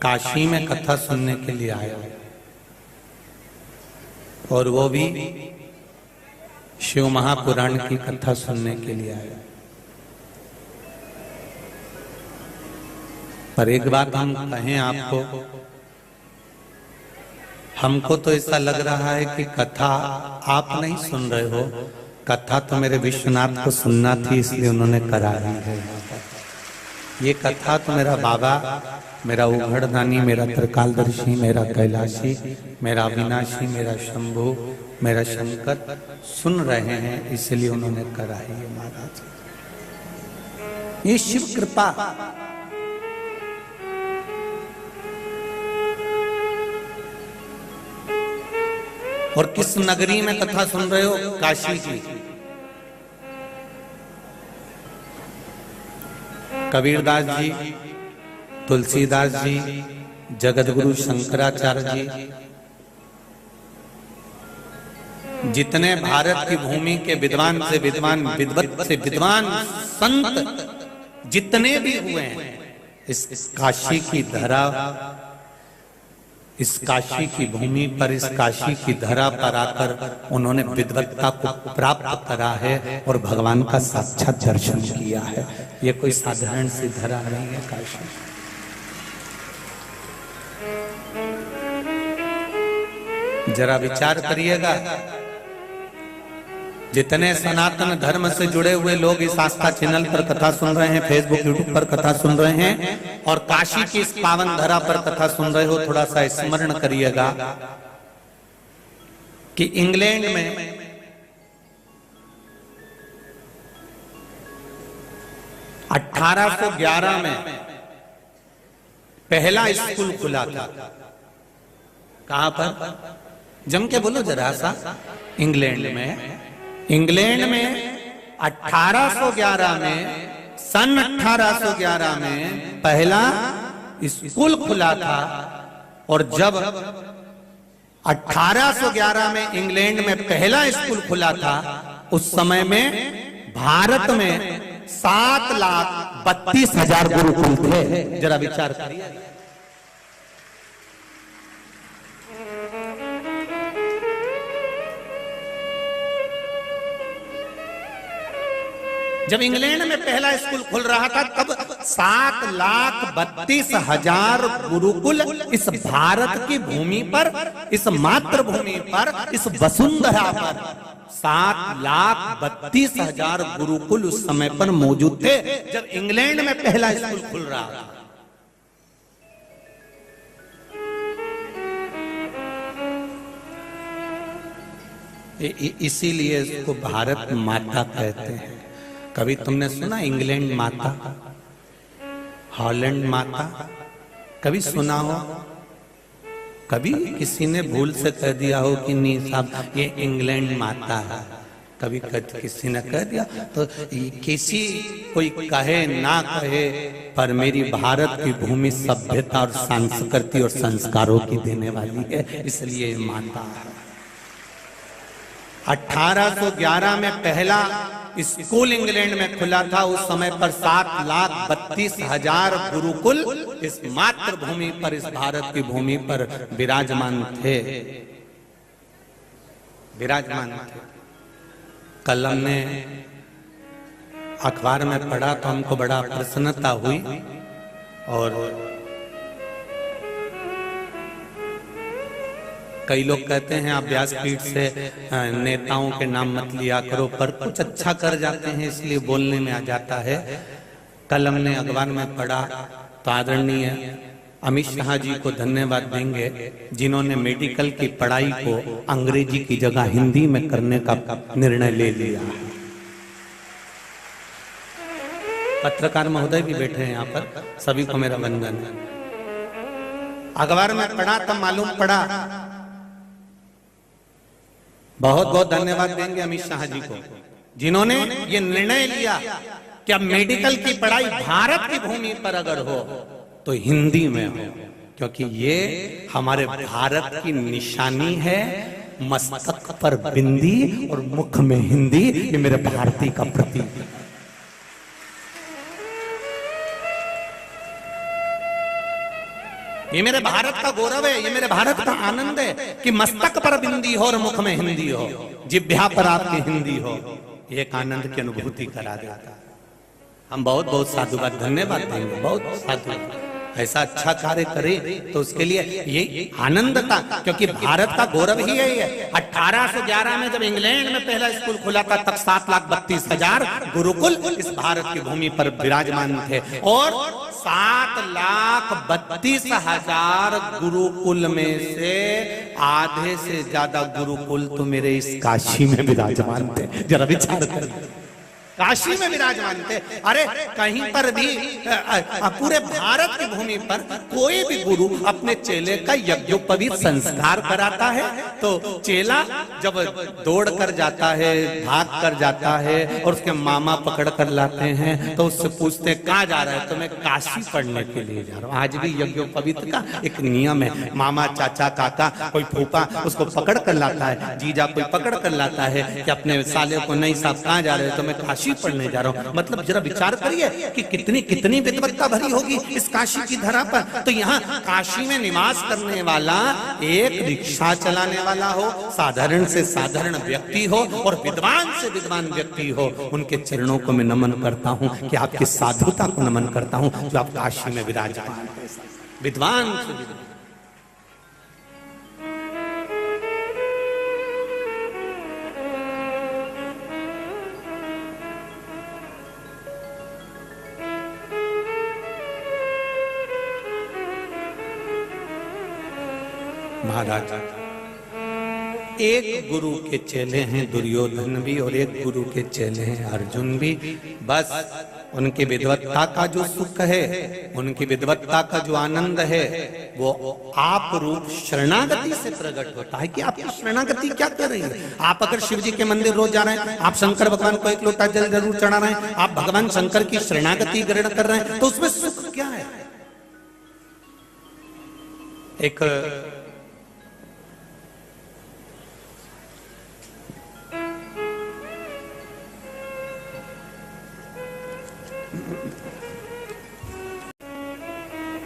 काशी में कथा सुनने के लिए आया और वो भी शिव महापुराण की कथा सुनने के लिए आया। पर एक बात हम कहें आपको, हमको तो ऐसा लग रहा है कि कथा आप नहीं सुन रहे हो, कथा तो मेरे विश्वनाथ को सुनना थी इसलिए उन्होंने करा दी है। ये कथा तो मेरा बाबा, मेरा उघड़दानी, मेरा त्रिकालदर्शी, मेरा कैलाशी, मेरा अविनाशी, मेरा शंभु, मेरा शंकर सुन रहे हैं इसलिए उन्होंने कराई है महाराज। ये शिव कृपा। और किस नगरी में कथा सुन रहे हो? काशी की। कबीरदास जी, तुलसीदास जी, जगतगुरु शंकराचार्य जी, जितने भारत की भूमि के विद्वान से विद्वान, विद्वत से विद्वान संत जितने भी हुए हैं, इस काशी की धरा, इस काशी की भूमि पर, इस काशी की धरा पर आकर उन्होंने विद्वत्ता को प्राप्त करा है और भगवान का साक्षात दर्शन किया है। ये कोई साधारण सी धरा नहीं है काशी। जरा विचार करिएगा, जितने सनातन धर्म से जुड़े हुए लोग इस आस्था चैनल पर कथा सुन रहे हैं, फेसबुक यूट्यूब पर कथा सुन रहे हैं और काशी की इस पावन धरा पर कथा सुन रहे हो, थोड़ा सा स्मरण करिएगा कि इंग्लैंड में (1811) में पहला स्कूल खुला था। कहां पर? जम के बोलो जरा सा। इंग्लैंड में 1811 में, सन 1811 में पहला स्कूल खुला था। और जब 1811 में इंग्लैंड में पहला स्कूल खुला था, उस समय में भारत में 7,32,000 गुरुकुल थे। जरा विचार करिए। जब इंग्लैंड में पहला स्कूल खुल रहा था तब 7,32,000 गुरुकुल इस भारत की भूमि पर, इस मातृभूमि पर, इस वसुंधरा पर 7,32,000 गुरुकुल उस समय पर मौजूद थे जब इंग्लैंड में पहला स्कूल खुल रहा था। इसीलिए इसको भारत माता कहते हैं। कभी तुमने सुना इंग्लैंड माता, हॉलैंड माता? कभी सुना हो? कभी किसी ने भूल से कह दिया हो कि नहीं साहब ये इंग्लैंड माता है? कभी किसी ने कह दिया? तो किसी कोई कहे ना कहे, पर मेरी भारत की भूमि सभ्यता और संस्कृति और संस्कारों की देने वाली है, इसलिए माता है। 1811 में पहला स्कूल इंग्लैंड में खुला था। उस समय पर 7,32,000 गुरुकुल इस मातृभूमि पर, इस भारत की भूमि पर विराजमान थे, विराजमान थे। कल हमने अखबार में पढ़ा तो हमको बड़ा प्रसन्नता हुई। और कई लोग कहते हैं आप व्यासपीठ से नेताओं के नाम मत लिया करो, पर कुछ अच्छा कर जाते हैं इसलिए बोलने में आ जाता है। कल हमने अखबार में पढ़ा तो आदरणीय अमित शाह जी को धन्यवाद देंगे जिन्होंने मेडिकल की पढ़ाई को अंग्रेजी की जगह हिंदी में करने का निर्णय ले लिया। पत्रकार महोदय भी बैठे हैं यहाँ पर, सभी को मेरा वंदन है। अखबार में पढ़ा तब मालूम पड़ा। बहुत बहुत धन्यवाद देंगे अमित शाह जी को जिन्होंने ये निर्णय लिया कि अब मेडिकल की पढ़ाई भारत की भूमि पर अगर हो तो हिंदी में हो, क्योंकि ये हमारे भारत की निशानी है। मस्तक पर बिंदी और मुख में हिंदी, ये मेरे भारती का प्रतीक है। ये मेरे भारत का गौरव है, ये मेरे भारत का आनंद है कि मस्तक पर बिंदी हो और मुख में हिंदी हो, जिह्वा पर आपकी हिंदी हो। ये एक आनंद की अनुभूति करा देता। हम बहुत बहुत साधुवाद, धन्यवाद देंगे, बहुत साधुवाद। ऐसा अच्छा कार्य करे तो उसके लिए ये आनंद था, क्योंकि भारत का गौरव ही है ये। 1811 में जब इंग्लैंड में पहला स्कूल खुला था, तब 7,32,000 गुरुकुल इस भारत की भूमि पर विराजमान थे, और 7,32,000 गुरुकुल में से आधे से ज्यादा गुरुकुल तो मेरे इस काशी में विराजमान थे। जरा विचार कर, काशी में विराजमान थे। अरे कहीं पर भी पूरे भारत की भूमि पर कोई भी गुरु अपने चेले का यज्ञोपवीत संस्कार कराता है तो चेला जब दौड़ कर जाता है, भाग कर जाता है, और उसके मामा पकड़ कर लाते हैं तो उससे पूछते हैं कहाँ जा रहा है, तो मैं काशी पढ़ने के लिए जा रहा हूँ। आज भी यज्ञोपवीत का एक नियम है, मामा, चाचा, काका, कोई फूफा उसको पकड़ कर लाता है, जीजा कोई पकड़ कर लाता है कि अपने साले को, नहीं साहब कहाँ जा रहे हो, तो मैं काशी पढ़ने जा रहा हूं। मतलब जरा विचार करिए कि कितनी विद्वत्ता भरी होगी इस काशी की धरा पर। तो यहाँ काशी में निवास करने वाला एक रिक्शा चलाने वाला हो, साधारण से साधारण व्यक्ति हो और विद्वान से विद्वान व्यक्ति हो, उनके चरणों को मैं नमन करता हूं कि आपकी साधुता को नमन करता हूं जो आप काशी में विराजमान विद्वान से विद्वान। महाराज, एक गुरु के चेले हैं दुर्योधन भी और एक गुरु के चेले हैं अर्जुन भी। बस उनकी विद्वत्ता का जो सुख है, उनकी विद्वत्ता का जो आनंद है, वो आप रूप शरणागति से प्रकट होता है। कि आपकी शरणागति क्या कर रही है? आप अगर शिव जी के मंदिर रोज जा रहे हैं, आप शंकर भगवान को एक लोटा जल जरूर चढ़ा रहे हैं, आप भगवान शंकर की शरणागति ग्रहण कर रहे हैं, तो उसमें सुख क्या है?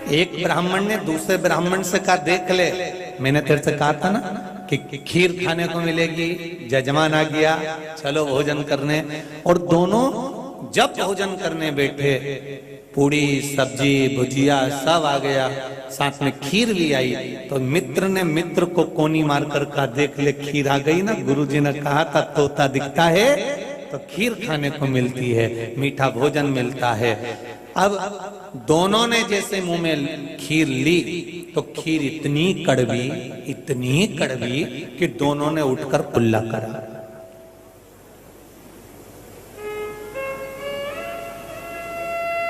एक ब्राह्मण ने दूसरे ब्राह्मण से कहा, देख ले, मैंने तेरे से कहा था ना कि खीर खाने को मिलेगी, जजमान आ गया, चलो भोजन करने। और दोनों जब भोजन करने बैठे, पूड़ी, सब्जी, भुजिया सब आ गया, साथ में खीर भी आई। तो मित्र ने मित्र को कोनी मारकर कहा, देख ले खीर आ गई ना, गुरुजी ने कहा था तोता दिखता है तो खीर खाने को मिलती है, मीठा भोजन मिलता है। अब दोनों ने जैसे मुंह में खीर ली तो खीर इतनी कड़वी कि दोनों ने उठकर कुल्ला करा।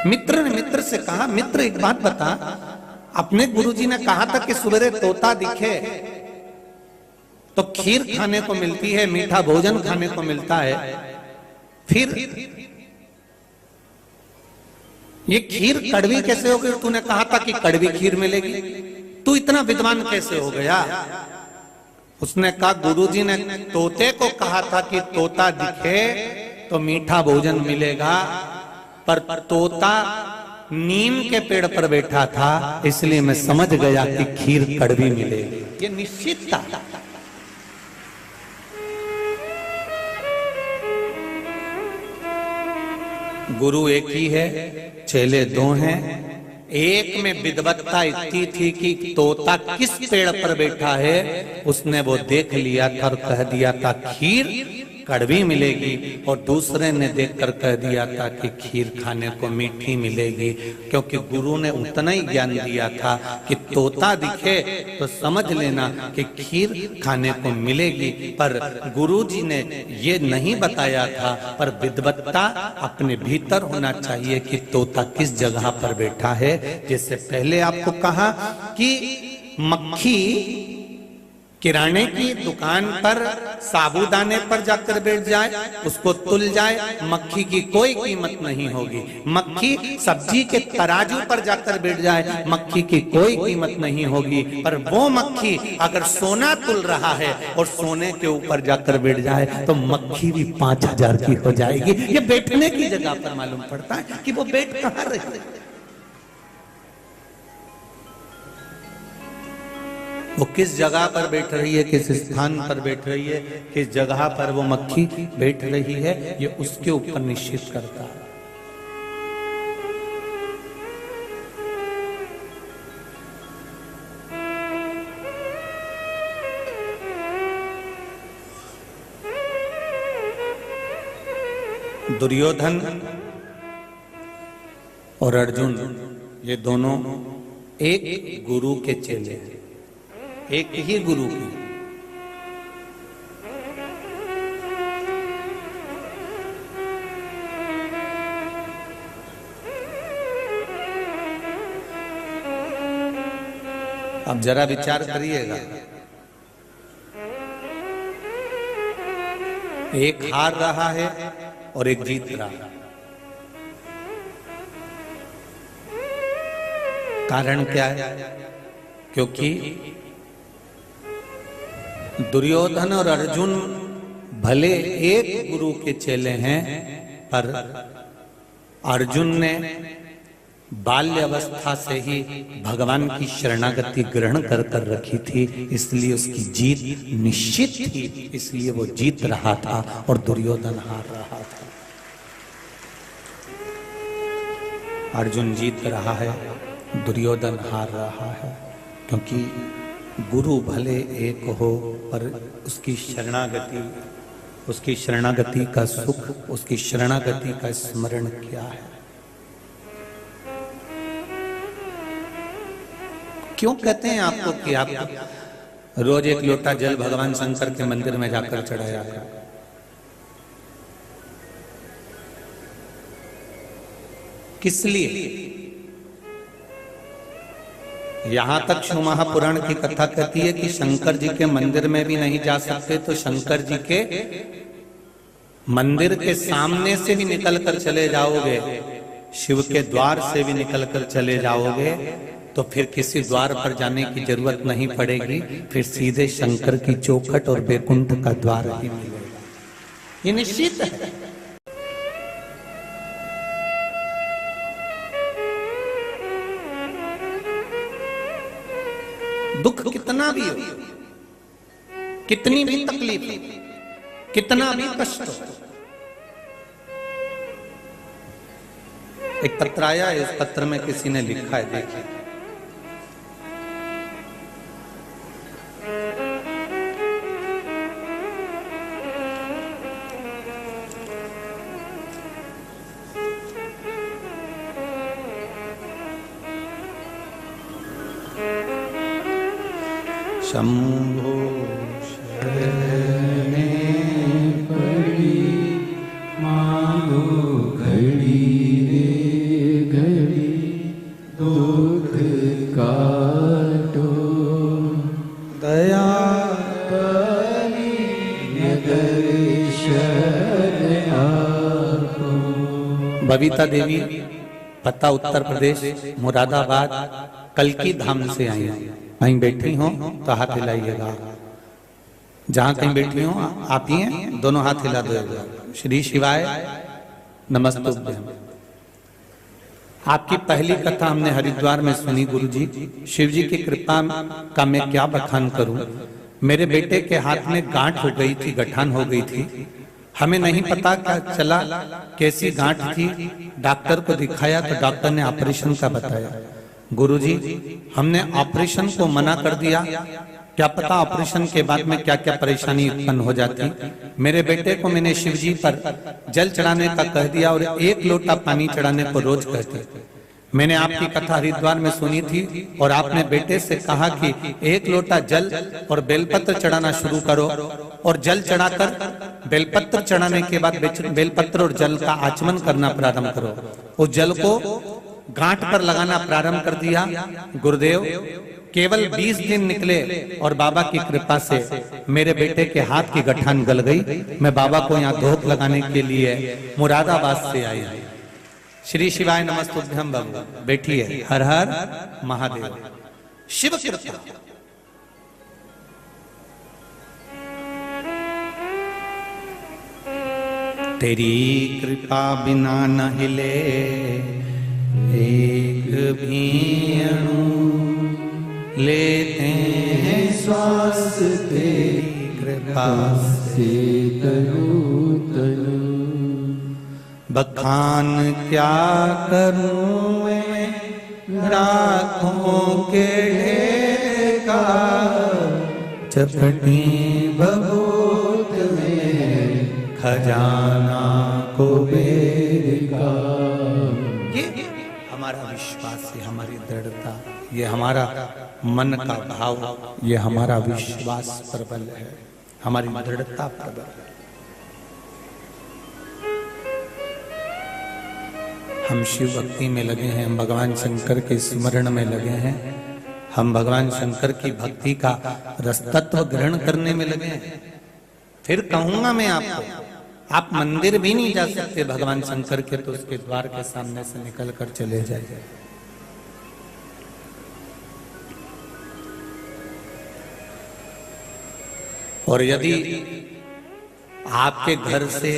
मित्र ने मित्र से कहा, मित्र एक बात बता, अपने गुरुजी ने कहा था कि सवेरे तोता दिखे तो खीर खाने को मिलती है, मीठा भोजन खाने को मिलता है, फिर ये खीर कड़वी कैसे हो गई? तूने कहा था कि कड़वी खीर मिलेगी, तू इतना विद्वान कैसे हो गया? उसने कहा, गुरुजी ने तोते को कहा था कि तोता दिखे तो मीठा भोजन मिलेगा, पर तोता नीम के पेड़ पर बैठा था, इसलिए मैं समझ गया कि खीर कड़वी मिलेगी। ये निश्चित था। गुरु एक ही है, चेले दो हैं। एक में विद्वत्ता इतनी थी कि तोता किस पेड़ पर बैठा है उसने वो देख लिया था और कह दिया था खीर कड़वी मिलेगी, और दूसरे ने देखकर कह दिया था कि खीर खाने को मीठी मिलेगी, क्योंकि गुरु ने उतना ही ज्ञान दिया था कि तोता दिखे तो समझ लेना कि खीर खाने को मिलेगी। पर गुरुजी ने ये नहीं बताया था, पर विद्वत्ता अपने भीतर होना चाहिए कि तोता किस जगह पर बैठा है। जैसे पहले आपको कहा कि मक्खी किराने की दुकान पर साबूदाने पर जाकर बैठ जाए, उसको तुल जाए, मक्खी की कोई कीमत नहीं होगी। मक्खी सब्जी के तराजू पर जाकर बैठ जाए, मक्खी की कोई कीमत नहीं होगी। पर वो मक्खी अगर सोना तुल रहा है और सोने के ऊपर जाकर बैठ जाए तो मक्खी भी 5,000 की हो जाएगी। ये बैठने की जगह पर मालूम पड़ता है कि वो बैठ कहाँ रहे। वो किस जगह पर बैठ रही है, किस स्थान पर बैठ रही है, किस जगह पर वो मक्खी बैठ रही है, ये उसके ऊपर निश्चित करता है। दुर्योधन और अर्जुन ये दोनों एक गुरु के चेले हैं, एक ही गुरु की। अब जरा विचार करिएगा, एक हार रहा है और एक जीत रहा है। कारण क्या है? क्योंकि दुर्योधन और अर्जुन भले एक गुरु के चेले हैं, पर अर्जुन ने बाल्य अवस्था से ही भगवान की शरणागति ग्रहण कर कर रखी थी, इसलिए उसकी जीत निश्चित थी, इसलिए वो जीत रहा था और दुर्योधन हार रहा था। अर्जुन जीत रहा है, दुर्योधन हार रहा है, क्योंकि गुरु भले एक हो पर उसकी शरणागति का सुख, उसकी शरणागति का स्मरण क्या है। क्यों कहते हैं आपको कि आप रोज एक लोटा जल भगवान शंकर के मंदिर में जाकर चढ़ाया करें? किस लिए? यहां तक शिव महापुराण की कथा कहती है कि शंकर जी के मंदिर में भी नहीं जा सकते, तो शंकर जी के मंदिर के सामने से भी निकल कर चले जाओगे, शिव के द्वार से भी निकल कर चले जाओगे, तो फिर किसी द्वार पर जाने की जरूरत नहीं पड़ेगी, फिर सीधे शंकर की चौखट और बैकुंठ का द्वार ही मिलेगा। ये निश्चित है। दुख कितना भी हो, कितनी भी तकलीफ हो, कितना भी कष्ट हो, एक पत्र आया है, उस पत्र में किसी ने लिखा है, देखिए। शंभो शरणे पड़ी मांगो घड़ी रे घड़ी दुख काटो दया परी दर्शन आपको। बबीता देवी, पता उत्तर प्रदेश, मुरादाबाद, कल्की धाम से आई हैं। कहीं बैठी हो तो हाथ हिलाइएगा, जहां कहीं बैठी हो आप ही हैं, दोनों हाथ हिला दो। श्री शिवाय नमस्तुभ्यं। आपकी पहली कथा हमने हरिद्वार में सुनी गुरुजी। शिव जी की कृपा का मैं क्या बखान करूं। मेरे बेटे के हाथ में गांठ हो गई थी, गठान हो गई थी। हमें नहीं पता क्या चला कैसी गांठ थी। डॉक्टर को दिखाया तो डॉक्टर ने ऑपरेशन का बताया। गुरुजी, हमने ऑपरेशन को मना कर दिया, क्या पता ऑपरेशन के बाद में क्या क्या परेशानी उत्पन्न हो जाती। मेरे बेटे को मैंने शिव जी पर जल चढ़ाने का कह दिया और 1 लोटा पानी चढ़ाने को रोज कहते। मैंने आपकी कथा हरिद्वार में सुनी थी और आपने बेटे से कहा कि 1 लोटा जल और बेलपत्र चढ़ाना शुरू करो, और जल चढ़ाकर बेलपत्र चढ़ाने के बाद बेलपत्र और जल का आचमन करना प्रारंभ करो। उस जल को गांठ पर लगाना प्रारंभ कर दिया। गुरुदेव, केवल 20 दिन निकले और बाबा की कृपा से मेरे बेटे के हाथ की गठान गल गई। मैं बाबा को यहाँ धोख लगाने के लिए मुरादाबाद से आया। श्री शिवाय नमस्तुभ्यं। बाबा बैठिए। हर हर महादेव। शिव कृपा। तेरी कृपा बिना न हिले एक भी अणु, लेते हैं श्वास तेरी कृपा से तनु तनु। बखान क्या करूं मैं राखों के ढेर का, चपटी बबूत में खजाना कुबेर का। ये हमारा विश्वास है, हमारी दृढ़ता, ये हमारा मन का भाव, ये हमारा विश्वास प्रबल है, हमारी दृढ़ता प्रबल है। हम शिव भक्ति में लगे हैं, हम भगवान शंकर के स्मरण में लगे हैं, हम भगवान शंकर की भक्ति का रसतत्व ग्रहण करने में लगे हैं। फिर कहूंगा मैं आपको, आप मंदिर भी नहीं जा सकते भगवान शंकर के, तो उसके द्वार के सामने से निकल कर चले जाइए। और यदि आपके घर से,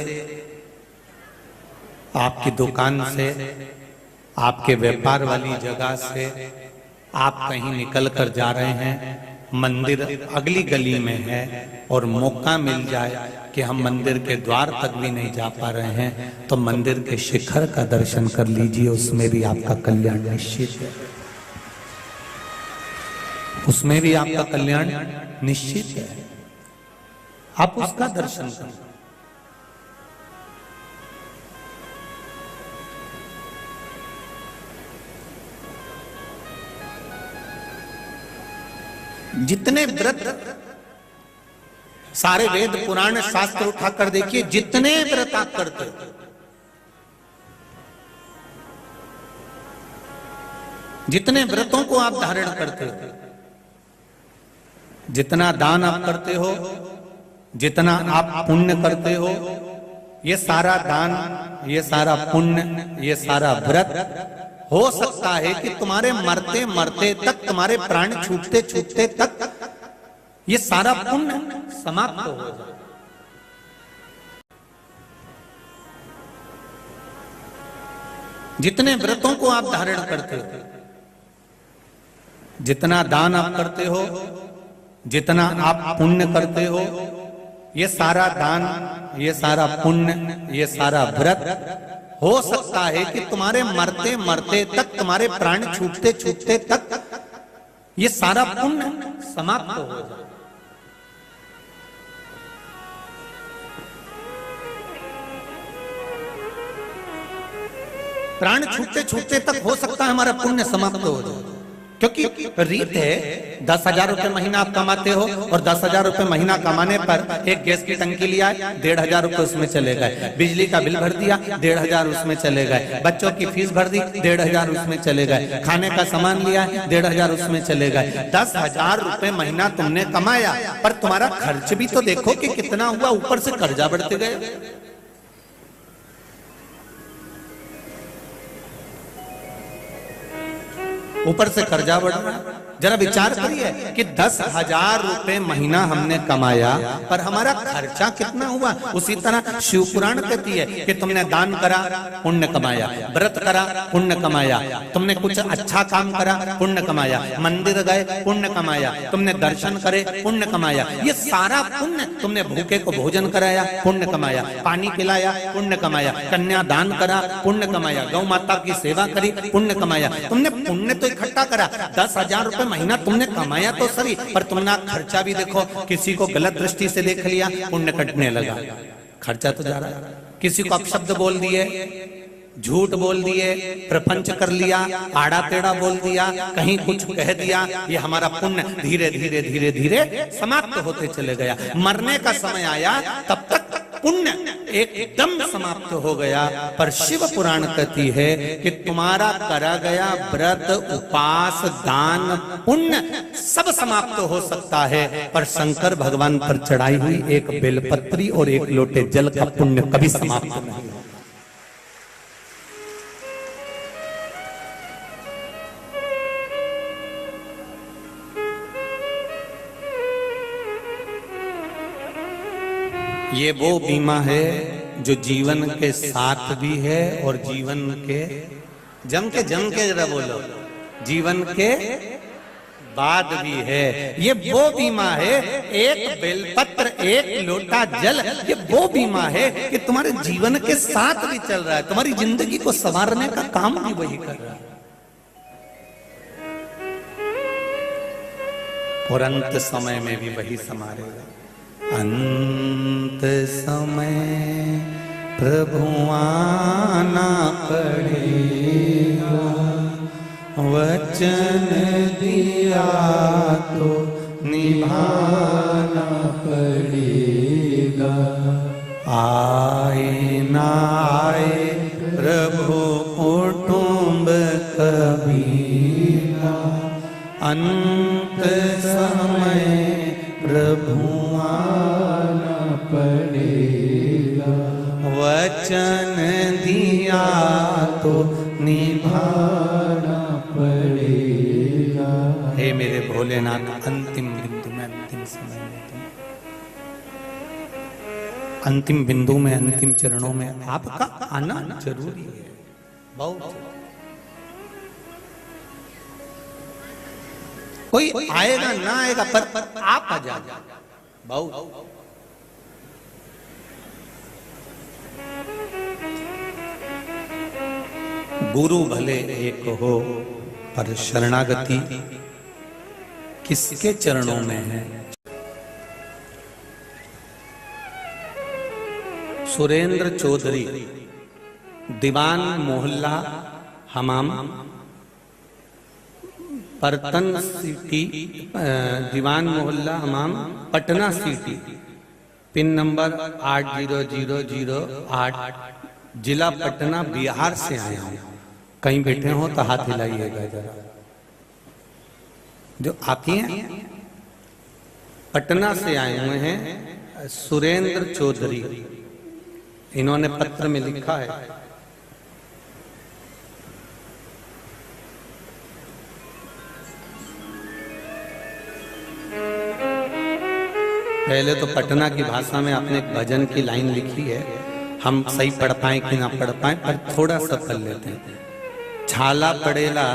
आपकी दुकान से, आपके व्यापार वाली जगह से आप कहीं निकल कर जा रहे हैं, मंदिर अगली गली में है और मौका मिल जाए कि हम मंदिर के द्वार तक भी नहीं जा पा रहे हैं, तो मंदिर के शिखर का दर्शन कर लीजिए, उसमें भी आपका कल्याण निश्चित है, उसमें भी आपका कल्याण निश्चित है। आप उसका दर्शन करें। जितने व्रत, सारे वेद पुराण शास्त्र उठाकर देखिए, जितने व्रत आप करते हो, जितने व्रतों को आप धारण करते हो, जितना दान आप करते हो, जितना आप पुण्य करते हो, ये सारा दान, ये सारा पुण्य, ये सारा व्रत हो सकता है कि तुम्हारे मरते मरते तक, तुम्हारे प्राण छूटते छूटते तक ये सारा पुण्य समाप्त हो जाए। जितने व्रतों को आप धारण करते हो, जितना दान आप करते हो, जितना आप पुण्य करते हो, ये सारा दान, ये सारा पुण्य, ये सारा व्रत हो सकता है कि तुम्हारे मरते मरते तक, तुम्हारे प्राण छूटते छूटते तक ये सारा पुण्य समाप्त हो जाए। प्राण छूटते छूटते तक हो सकता है हमारा पुण्य समाप्त हो जाए, क्योंकि रीत है 10,000 रुपए महीना आप कमाते हो और 10,000 रुपए महीना कमाने पर एक गैस की टंकी लिया, 1,500 रुपए उसमें चले गए, बिजली का बिल भर दिया, 1,500 उसमें चले गए, बच्चों की फीस भर दी, 1,500 उसमें चले गए, खाने का सामान लिया, 1,500 उसमें चले गए। 10,000 रुपए महीना तुमने कमाया, पर तुम्हारा खर्च भी तो देखो कि कितना हुआ, ऊपर से कर्जा बढ़ते गए। ऊपर से कर्जा बढ़ रहा है। जरा विचार करिए कि 10,000 रुपए महीना हमने कमाया, पर हमारा खर्चा कितना हुआ। उसी तरह शिव पुराण कहती है कि तुमने दान करा, पुण्य कमाया, व्रत करा, पुण्य कमाया, तुमने कुछ अच्छा काम करा, पुण्य कमाया, मंदिर गए, पुण्य कमाया, तुमने दर्शन करे, पुण्य कमाया, ये सारा पुण्य। तुमने भूखे को भोजन कराया, पुण्य कमाया, पानी पिलाया, पुण्य कमाया, कन्या दान करा, पुण्य कमाया, गौ माता की सेवा करी, पुण्य कमाया। तुमने पुण्य तो इकट्ठा करा, 10,000 रुपए महीना तुमने कमाया तो सही, पर तुमने खर्चा भी देखो। किसी को गलत दृष्टि से देख लिया, पुण्य कटने लगा, खर्चा तो जा रहा है। किसी को अपशब्द बोल दिए, झूठ बोल दिए, प्रपंच कर लिया, आड़ा टेढ़ा बोल दिया, कहीं कुछ कह दिया, ये हमारा पुण्य धीरे धीरे धीरे धीरे समाप्त होते चले गया। मरने का समय आया तब तक पुण्य एकदम समाप्त हो गया। पर शिव पुराण कहती है कि तुम्हारा करा गया व्रत, उपास, दान, पुण्य सब समाप्त हो सकता है, पर शंकर भगवान पर चढ़ाई हुई एक बेलपत्री और एक लोटे जल का पुण्य कभी समाप्त नहीं हो। ये वो बीमा है जो जीवन के साथ भी है और जीवन के जम के जरा बोलो, जीवन के बाद भी है। ये वो बीमा है, एक बेलपत्र एक लोटा जल, ये वो बीमा है कि तुम्हारे जीवन के साथ भी चल रहा है, तुम्हारी जिंदगी को संवारने का काम भी वही कर रहा है। और अंत समय में भी वही संवारेगा। अंत समय प्रभु आना पड़ेगा, वचन दिया तो निभाना पड़ेगा। आए ना आए प्रभु कुटुंब कबीरा, अंत समय प्रभु आना पड़ेगा, वचन दिया तो निभाना पड़ेगा। हे मेरे भोलेनाथ, अंतिम बिंदु में, अंतिम समय में, अंतिम बिंदु में, अंतिम चरणों में आपका आना जरूरी है, बहुत। कोई आएगा ना आएगा, पर आप आ जाओ, बहुत। गुरु भले एक हो, पर शरणागति किसके चरणों में है? सुरेंद्र चौधरी, दीवान मोहल्ला हमाम, परतन सिटी, दीवान मोहल्ला हमाम, पटना सिटी, पिन नंबर 80008, जिला पटना, बिहार से आए हैं। कहीं बैठे हो तो हाथ हिलाइएगा जरा। जो आप ही हैं, पटना से आए हुए हैं सुरेंद्र चौधरी। इन्होंने पत्र में लिखा है, पहले तो पटना की भाषा में आपने एक भजन की लाइन लिखी है, हम सही पढ़ पाए कि ना पढ़ पाए, पर थोड़ा सा पढ़ लेते हैं। छाला पड़ेला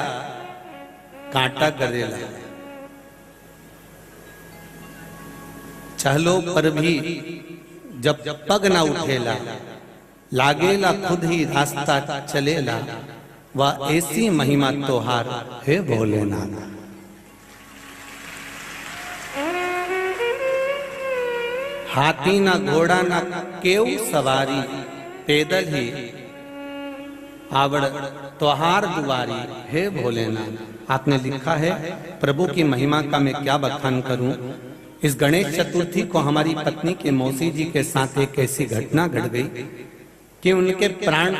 कांटा करेला, चहलो पर भी जब पग ना उठेला, लागेला खुद ही रास्ता चलेला, वह ऐसी महिमा तोहार है भोलेनाथ। हाथी ना घोड़ा ना केव सवारी, पैदल ही आवड़ त्योहार दुआरी है भोलेनाथ। आपने लिखा है, प्रभु की महिमा का मैं क्या बखान करूं। इस गणेश चतुर्थी को हमारी पत्नी के मौसी जी के साथ एक ऐसी घटना घट गई कि उनके प्राण,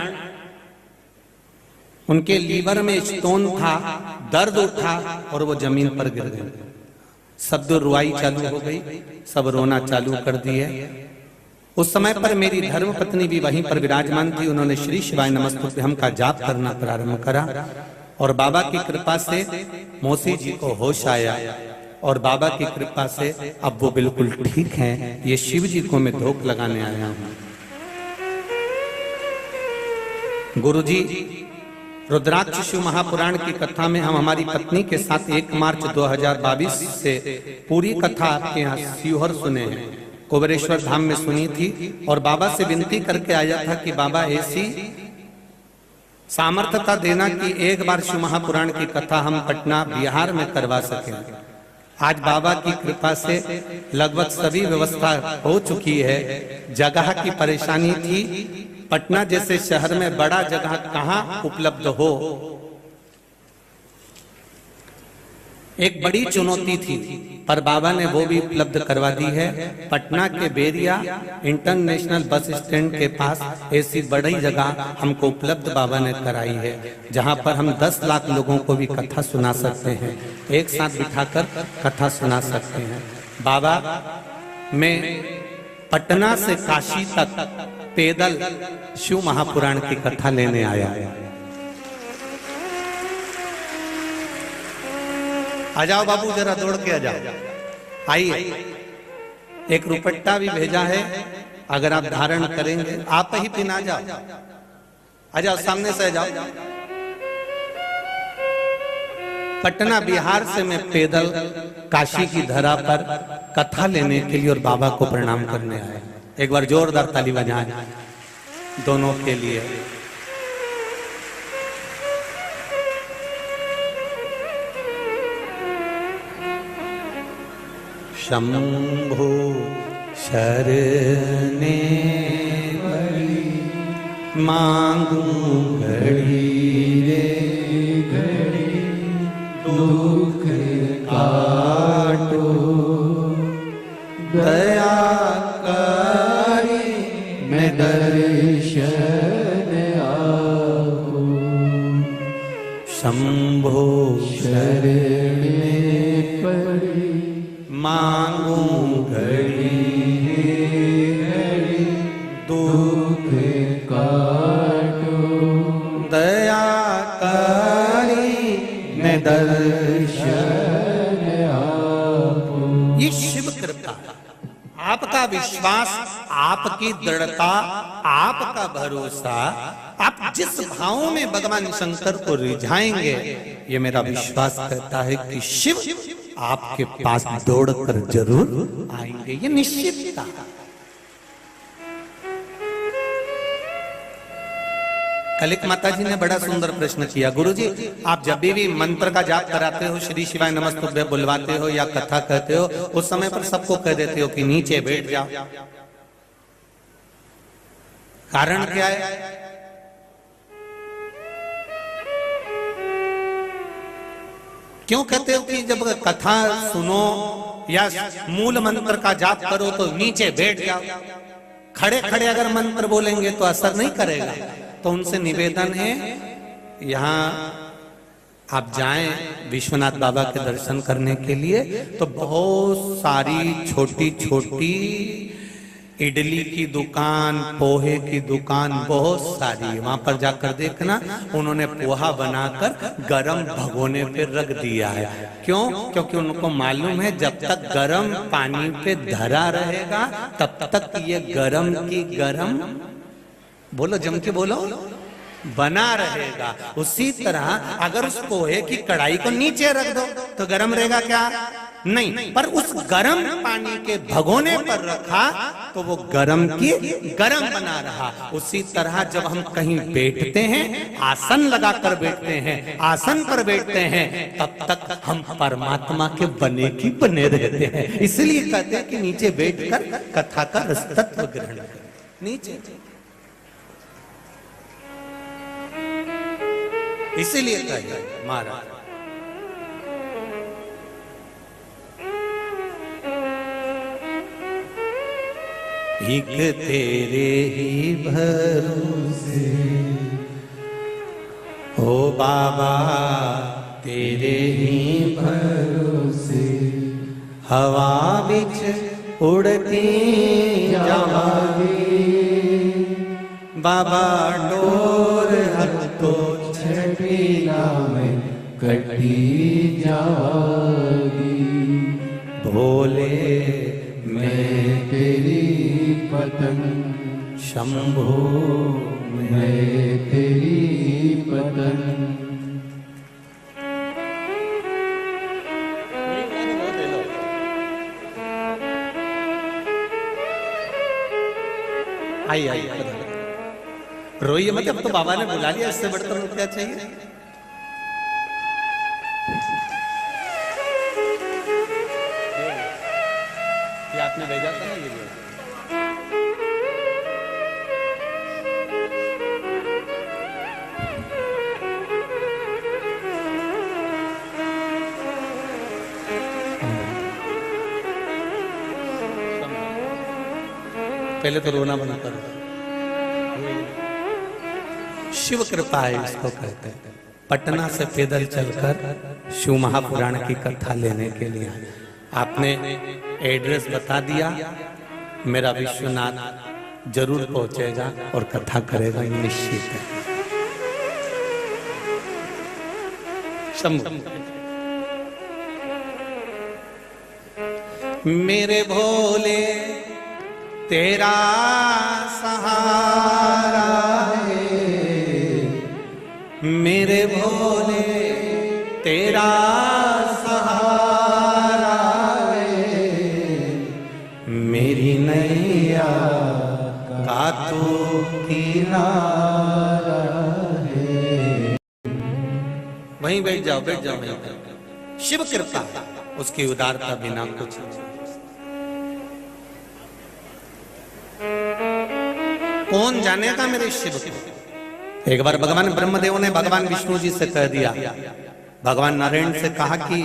उनके लीवर में स्टोन था, दर्द उठा और वो जमीन पर गिर गए। शब्द रुआई चालू हो गई, सब रोना चालू कर दिए। उस समय पर मेरी धर्म पत्नी भी वहीं पर विराजमान थी। उन्होंने श्री शिवाय नमस्तुभ्यम का जाप करना प्रारंभ करा और बाबा की कृपा से मौसी जी को होश आया और बाबा की कृपा से अब वो बिल्कुल ठीक हैं। ये शिव जी को मैं धोख लगाने आया हूं। गुरुजी, रुद्राक्ष शिव महापुराण की कथा में हम हमारी पत्नी के साथ 1 मार्च 2022 से पूरी कथा आपके यहाँ शिवहर सुने हैं, कुबेरेश्वर धाम में सुनी थी और बाबा से विनती करके आया था कि बाबा ऐसी सामर्थ्यता देना कि एक बार शिव महापुराण की कथा हम पटना बिहार में करवा सकें। आज बाबा की कृपा से लगभग सभी व्यवस्था हो चुकी है। जगह की परेशानी थी, पटना जैसे शहर में बड़ा जगह कहां उपलब्ध हो, एक बड़ी चुनौती थी, पर बाबा ने वो भी उपलब्ध करवा दी है। पटना के बेरिया इंटरनेशनल बस स्टैंड के पास ऐसी बड़ी जगह हमको उपलब्ध बाबा ने कराई है, जहां पर हम 10 लाख लोगों को भी कथा सुना सकते हैं, एक साथ बिठाकर कथा सुना सकते हैं। बाबा, मैं पटना से काशी तक पैदल शिव महापुराण की कथा लेने आया। आ जाओ बाबू, जरा दौड़ के आ जाओ। आइए, एक रुपट्टा भी भेजा है, अगर आप धारण करेंगे आप ही पिना जाओ। आ जाओ, सामने से आ जाओ। पटना बिहार से मैं पैदल काशी की धरा पर कथा लेने के लिए और बाबा को प्रणाम करने आया। एक बार जोरदार ताली बजाएं दोनों के लिए। शंभु शरणे पड़ी मांगू घड़ी रे घड़ी दुख काटो दया करी मैं दर्शन आपो शंभो शरणे पड़ी मांगू घड़ी घड़ी दुख काटो दया करी मैं दर्शन आपो। ये शिव कृपा, आपका विश्वास, आपकी दृढ़ता, आपका भरोसा, आप जिस भाव में भगवान शंकर को रिझाएंगे, ये मेरा विश्वास कहता है कि शिव आपके पास दौड़कर जरूर आएंगे। ये निश्चितता। कलिक माता जी ने बड़ा सुंदर प्रश्न किया, गुरुजी आप जब भी मंत्र का जाप कराते हो, श्री शिवाय नमस्तुभ्यं बुलवाते हो या कथा कहते हो, उस समय पर सबको कह देते हो कि नीचे बैठ जाओ। कारण क्या है? क्यों कहते हो कि जब कथा सुनो या मूल मंत्र का जाप करो तो नीचे बैठ जाओ? खड़े खड़े अगर मंत्र बोलेंगे तो असर नहीं करेगा। तो उनसे निवेदन है, यहाँ आप जाएं विश्वनाथ बाबा के दर्शन करने के लिए, तो बहुत सारी छोटी छोटी इडली की दुकान, पोहे की दुकान बहुत सारी है। वहां पर जाकर देखना, उन्होंने पोहा बनाकर गरम भगोने पे रख दिया है। क्यों? क्योंकि उनको मालूम है जब तक गरम पानी पे धरा रहेगा तब तक ये गरम की गरम, बोलो जम के बोलो, बना रहेगा। उसी तरह अगर उस पोहे की कढ़ाई को नीचे रख दो तो गरम रहेगा क्या? नहीं, पर उस गरम पानी के भगोने पर रखा तो वो गरम की गरम बना रहा। उसी तरह जब हम कहीं बैठते हैं, आसन लगाकर बैठते हैं, आसन पर बैठते हैं, तब तक हम परमात्मा के बने की बने रहते हैं। इसलिए कहते हैं कि नीचे बैठकर कथा का रसतत्व ग्रहण करें। नीचे इसीलिए कहिए महाराज, एक तेरे ही भरोसे ओ बाबा, तेरे ही भरोसे हवा बिच उड़ती जावागी, बाबा डोर हत्तो छठीला में कटी जागी। भोले मैं तेरी पतंग शंभो मैं तेरी पतंग। आई आई रोइए मत, अब तो बाबा ने बुला लिया, इससे बढ़कर और क्या चाहिए? ये आपने भेजा था ना, ये पहले तो रोना बंद करो। शिव कृपा है इसको कहते हैं। पटना से पैदल चलकर शिव महापुराण की कथा लेने के लिए आपने एड्रेस बता दिया, मेरा विश्वनाथ जरूर पहुंचेगा और कथा करेगा, निश्चित है। शंभु मेरे भोले तेरा सहारा है, मेरे भोले तेरा वहीं बैठ जाओ वहीं पर। शिव कृपा, उसकी उदारता बिना कुछ नहीं। कौन जानेगा मेरे शिव को। एक बार भगवान ब्रह्मदेव ने भगवान विष्णु जी से कह दिया, भगवान नारायण से कहा कि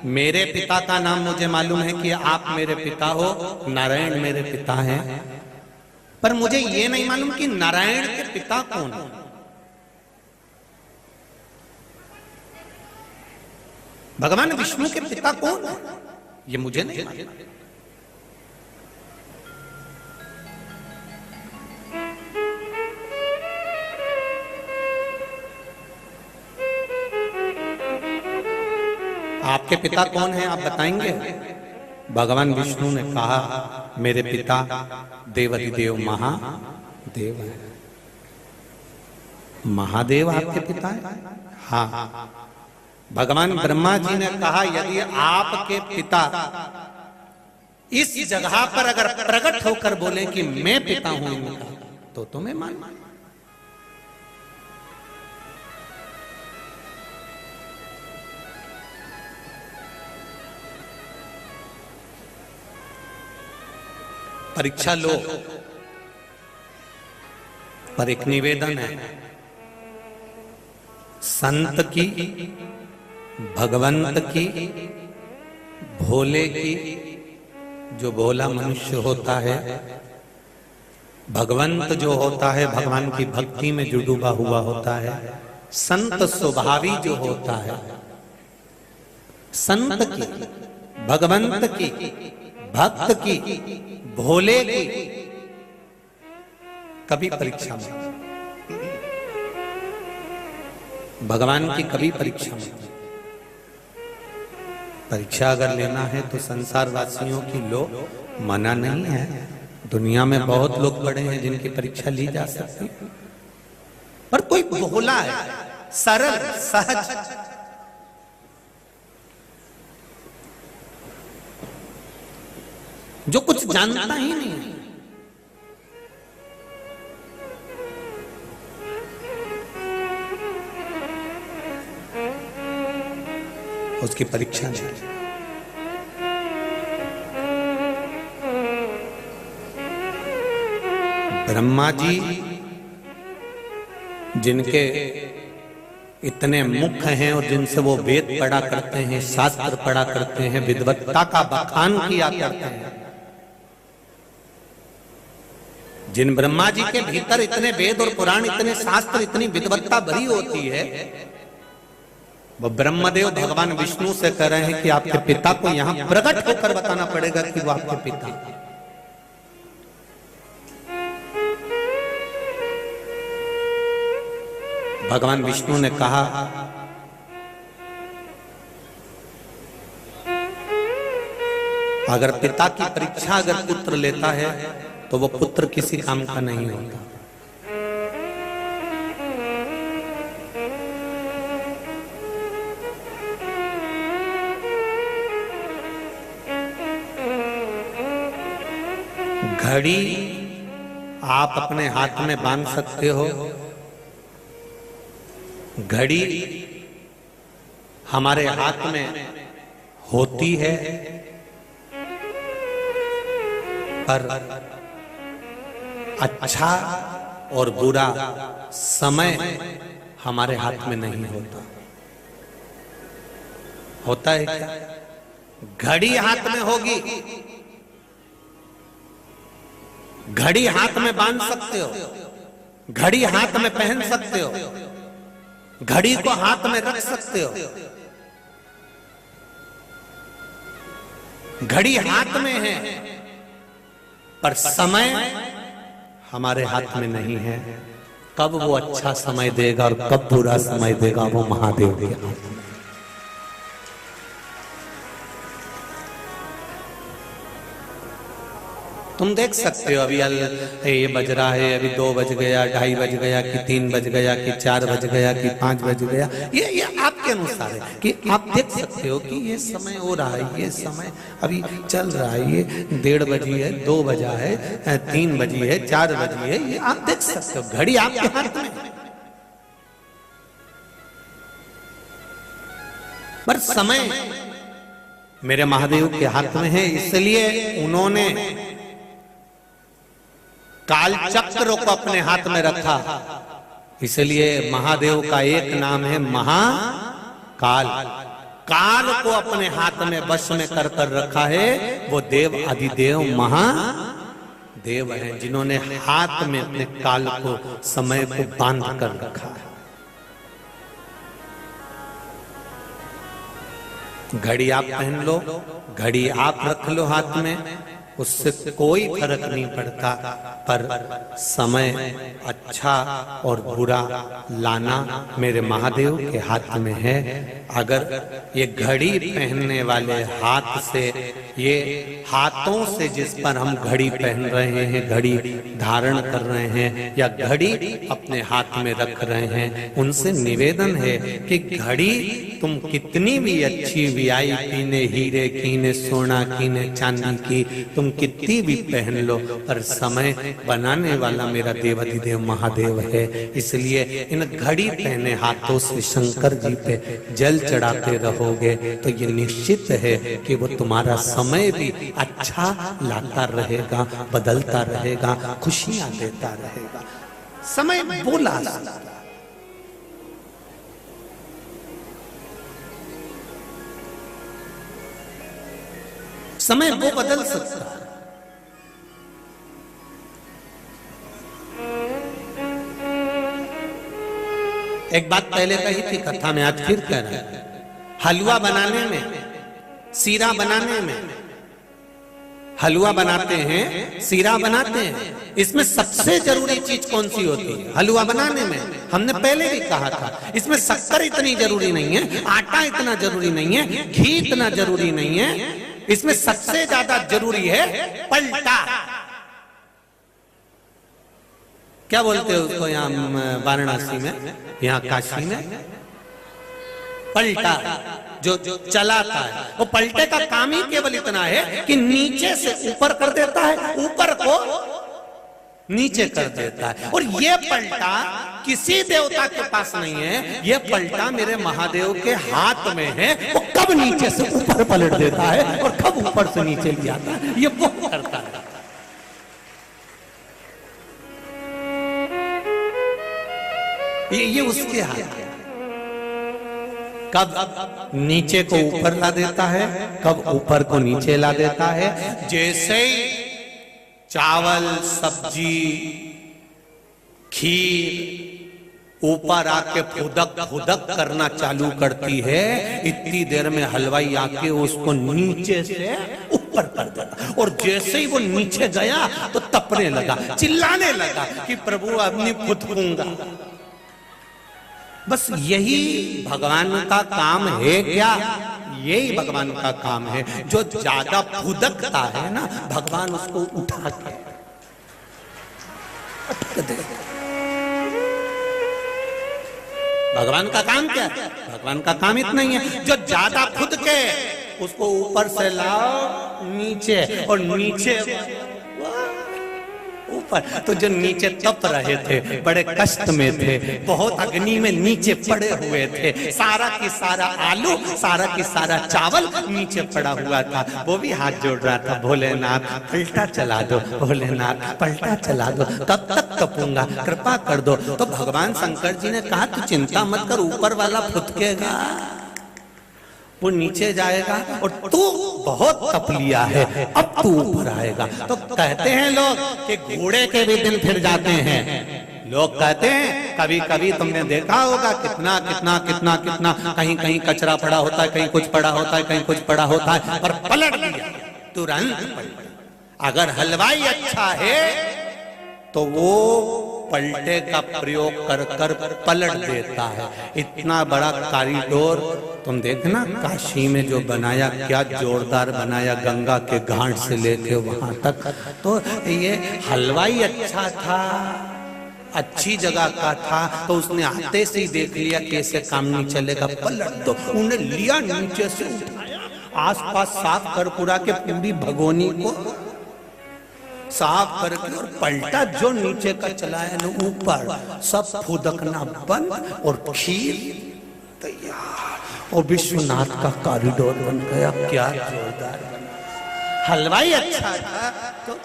मेरे पिता का नाम मुझे मालूम है कि आप मेरे पिता हो, नारायण मेरे पिता हैं, पर मुझे ये नहीं मालूम कि नारायण के पिता कौन है। भगवान विष्णु के पिता कौन है ये मुझे नहीं मालूम। आपके पिता कौन हैं आप बताएंगे? भगवान विष्णु ने कहा मेरे पिता देवाधिदेव महादेव है। महादेव आपके पिता है? हाँ। भगवान ब्रह्मा जी ने कहा यदि आपके पिता इस जगह पर अगर प्रकट होकर बोले कि मैं पिता हूं इनका, तो तुम्हें मान। परीक्षा लो, पर एक निवेदन है, संत की, भगवंत की, भोले की, जो भोला मनुष्य होता है, भगवंत जो होता है भगवान की भक्ति में जो डूबा हुआ होता है, संत स्वभावी जो होता है, संत की, भगवंत की, भक्त की, भोले की कभी परीक्षा में, भगवान की कभी परीक्षा में। परीक्षा अगर लेना है तो संसार वासियों की लो, मना नहीं है। दुनिया में बहुत लोग बड़े हैं जिनकी परीक्षा ली जा सकती है, पर कोई भोला है, सरल, सहज, जो कुछ जानता ही नहीं है, उसकी परीक्षा नहीं। ब्रह्मा जी जिनके इतने मुख हैं और जिनसे वो वेद पढ़ा करते हैं, शास्त्र पढ़ा करते हैं, विद्वत्ता का बखान किया करते हैं, जिन ब्रह्मा जी के भीतर इतने वेद और पुराण, इतने शास्त्र, इतनी विद्वत्ता भरी होती है, वो ब्रह्मदेव भगवान विष्णु से कह रहे हैं कि आपके पिता को यहां प्रकट होकर बताना पड़ेगा कि वो आपके पिता। भगवान विष्णु ने कहा अगर पिता की परीक्षा अगर पुत्र लेता है तो वो पुत्र किसी काम का नहीं होता। घड़ी आप अपने हाथ में बांध सकते हो, घड़ी हमारे हाथ में होती है, पर अच्छा और बुरा समय हमारे हाथ में नहीं होता। होता है क्या? घड़ी हाथ में होगी, घड़ी हाथ में बांध सकते हो, घड़ी हाथ में पहन सकते हो, घड़ी को हाथ में रख सकते हो, घड़ी हाथ में है, पर समय हमारे हाथ में नहीं है। कब वो अच्छा समय देगा और कब बुरा समय देगा वो महादेव के हाथ में। तुम देख सकते हो अभी ये बज रहा है, अभी 2 बज गया, 2:30 बज गया, कि 3 बज गया, कि 4 बज गया, कि 5 बज गया, ये आपके अनुसार है कि आप देख सकते हो कि ये समय हो रहा है, ये समय अभी चल रहा है, ये 1:30 बजी है, 2 बजा है, 3 बजी है, 4 बजी है, ये आप देख सकते हो। घड़ी आपके हाथ में। पर समय मेरे महादेव के हाथ में है, इसलिए उन्होंने काल चक्र को अपने हाथ में रखा। इसलिए महादेव का एक नाम है महाकाल। काल को अपने हाथ में वश में कर कर रखा है। वो देव अधिदेव महादेव हैं, जिन्होंने हाथ में अपने काल को, समय को बांध कर रखा है। घड़ी आप पहन लो, घड़ी आप रख लो हाथ में, उससे कोई फर्क नहीं पड़ता। पर समय अच्छा और बुरा लाना मेरे महादेव के हाथ में है। अगर ये घड़ी पहनने वाले हाथ से, ये हाथों से जिस पर हम घड़ी पहन रहे हैं, घड़ी धारण कर रहे हैं या घड़ी अपने हाथ में रख रहे हैं, उनसे निवेदन है कि घड़ी तुम कितनी भी अच्छी VIP ने, हीरे की ने, सोना की ने, चांदी की, तुम कितनी भी पहन लो, पर समय बनाने वाला मेरा देवाधिदेव महादेव है। इसलिए इन घड़ी पहने हाथों से शंकर जी पे जल चढ़ाते रहोगे तो ये निश्चित है कि वो तुम्हारा समय भी अच्छा लाता रहेगा, बदलता रहेगा, खुशियां देता रहेगा। समय बोला समय वो बदल सकता है। एक बात पहले कही थी कथा में, आज फिर कह रहे हैं। हलवा बनाने में, सीरा बनाने में, हलवा बनाते हैं, सीरा बनाते हैं, इसमें सबसे जरूरी चीज कौन सी होती है? हलवा बनाने में हमने पहले भी कहा था, इसमें शक्कर इतनी जरूरी नहीं है, आटा इतना जरूरी नहीं है, घी इतना जरूरी नहीं है। इसमें सबसे ज्यादा जरूरी है पलटा। क्या बोलते हो उसको यहाँ वाराणसी में, यहाँ काशी में? पलटा जो चलाता है। वो पलटे का काम ही केवल इतना है कि नीचे से ऊपर कर देता है, ऊपर को नीचे कर देता है। और ये पलटा किसी देवता के पास नहीं है, ये पलटा मेरे महादेव के हाथ में है। वो कब नीचे से ऊपर पलट देता है और कब ऊपर से नीचे ले आता है, ये वो करता है। ये उसके हाथ है। कब नीचे को ऊपर ला देता है, कब ऊपर को नीचे ला देता है। जैसे चावल, सब्जी, खीर ऊपर आके फुदक फुदक करना चालू करती है, इतनी देर में हलवाई आके उसको नीचे से ऊपर कर देता। और जैसे ही वो नीचे गया तो तपने लगा, चिल्लाने लगा कि प्रभु अपनी फुदकूंगा। बस यही भगवान का काम है क्या? यही भगवान का काम है। जो ज्यादा फुदकता है ना, भगवान उसको उठा के दे। भगवान का काम क्या है? भगवान का काम इतना ही है, जो ज्यादा फुदके उसको ऊपर से लाओ नीचे, और नीचे ऊपर। तो जो नीचे तप रहे थे, बड़े कष्ट में थे, बहुत अग्नि में नीचे पड़े हुए थे, सारा की सारा आलू, सारा की सारा चावल नीचे पड़ा हुआ था, वो भी हाथ जोड़ रहा था, भोलेनाथ पलटा चला दो, भोलेनाथ पलटा चला दो, तब तक तपूंगा, कृपा कर दो। तो भगवान शंकर जी ने कहा तू चिंता मत कर, ऊपर वाला फुदकेगा, वो नीचे जाएगा, और तू बहुत तप लिया है, अब तू ऊपर आएगा। तो कहते हैं लोग कि घोड़े के भी दिन फिर जाते हैं। लोग कहते हैं, कभी कभी तुमने देखा होगा कितना कितना कितना कितना कहीं कहीं कचरा पड़ा होता है, कहीं कुछ पड़ा होता है, कहीं कुछ पड़ा होता है, पर पलट दिया तुरंत पलट। अगर हलवाई अच्छा है तो वो पलटे का प्रयोग कर कर पलट देता है। इतना बड़ा कॉरिडोर तुम देखना काशी में जो बनाया, क्या जोरदार बनाया, गंगा के घाट से लेके वहां तक। तो ये हलवाई अच्छा था, अच्छी जगह का था, तो उसने आते से ही देख लिया कैसे काम नहीं चलेगा, पलट दो। उन्हें लिया, नीचे से उठाया, आसपास साफ कर पूरा के पूरी भगोनी को साफ करके, और पलटा जो नीचे का चला है ना ऊपर, सब फुदकना बंद, और खीर तैयार। और विश्वनाथ का कॉरिडोर बन गया। क्या जोरदार बना। हलवाई अच्छा था तो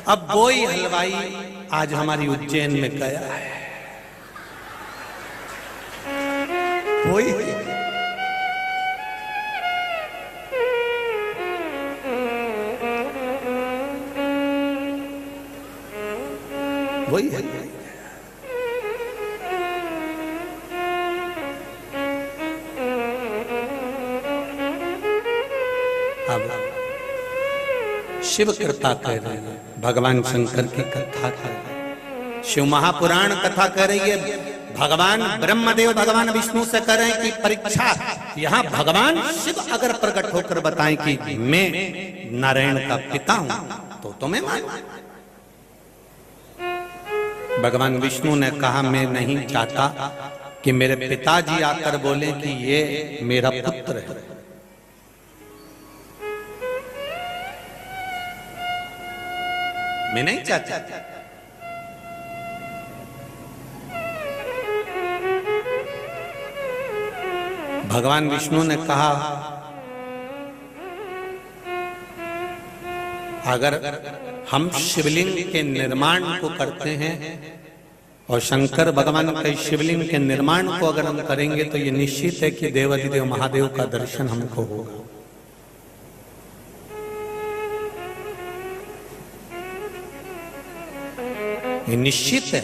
अब वही हलवाई आज हमारी उज्जैन में गया है। वही वही है। अब शिव कृपा कर रहे हैं, भगवान शंकर की कथा कर रहे हैं, शिव महापुराण कथा कर रही है। भगवान ब्रह्मदेव भगवान विष्णु से कर रहे हैं कि परीक्षा यहाँ भगवान शिव अगर प्रकट होकर बताएं कि मैं नारायण का पिता हूं तो तुम्हें मान। भगवान विष्णु ने कहा मैं नहीं चाहता कि मेरे पिताजी आकर बोले कि ये मेरा पुत्र है। मैं नहीं चाहता। भगवान विष्णु ने कहा अगर हम शिवलिंग के निर्माण को करते हैं और शंकर भगवान के शिवलिंग के निर्माण को अगर हम करेंगे तो ये निश्चित है कि देवाधिदेव महादेव का दर्शन हमको होगा। ये निश्चित है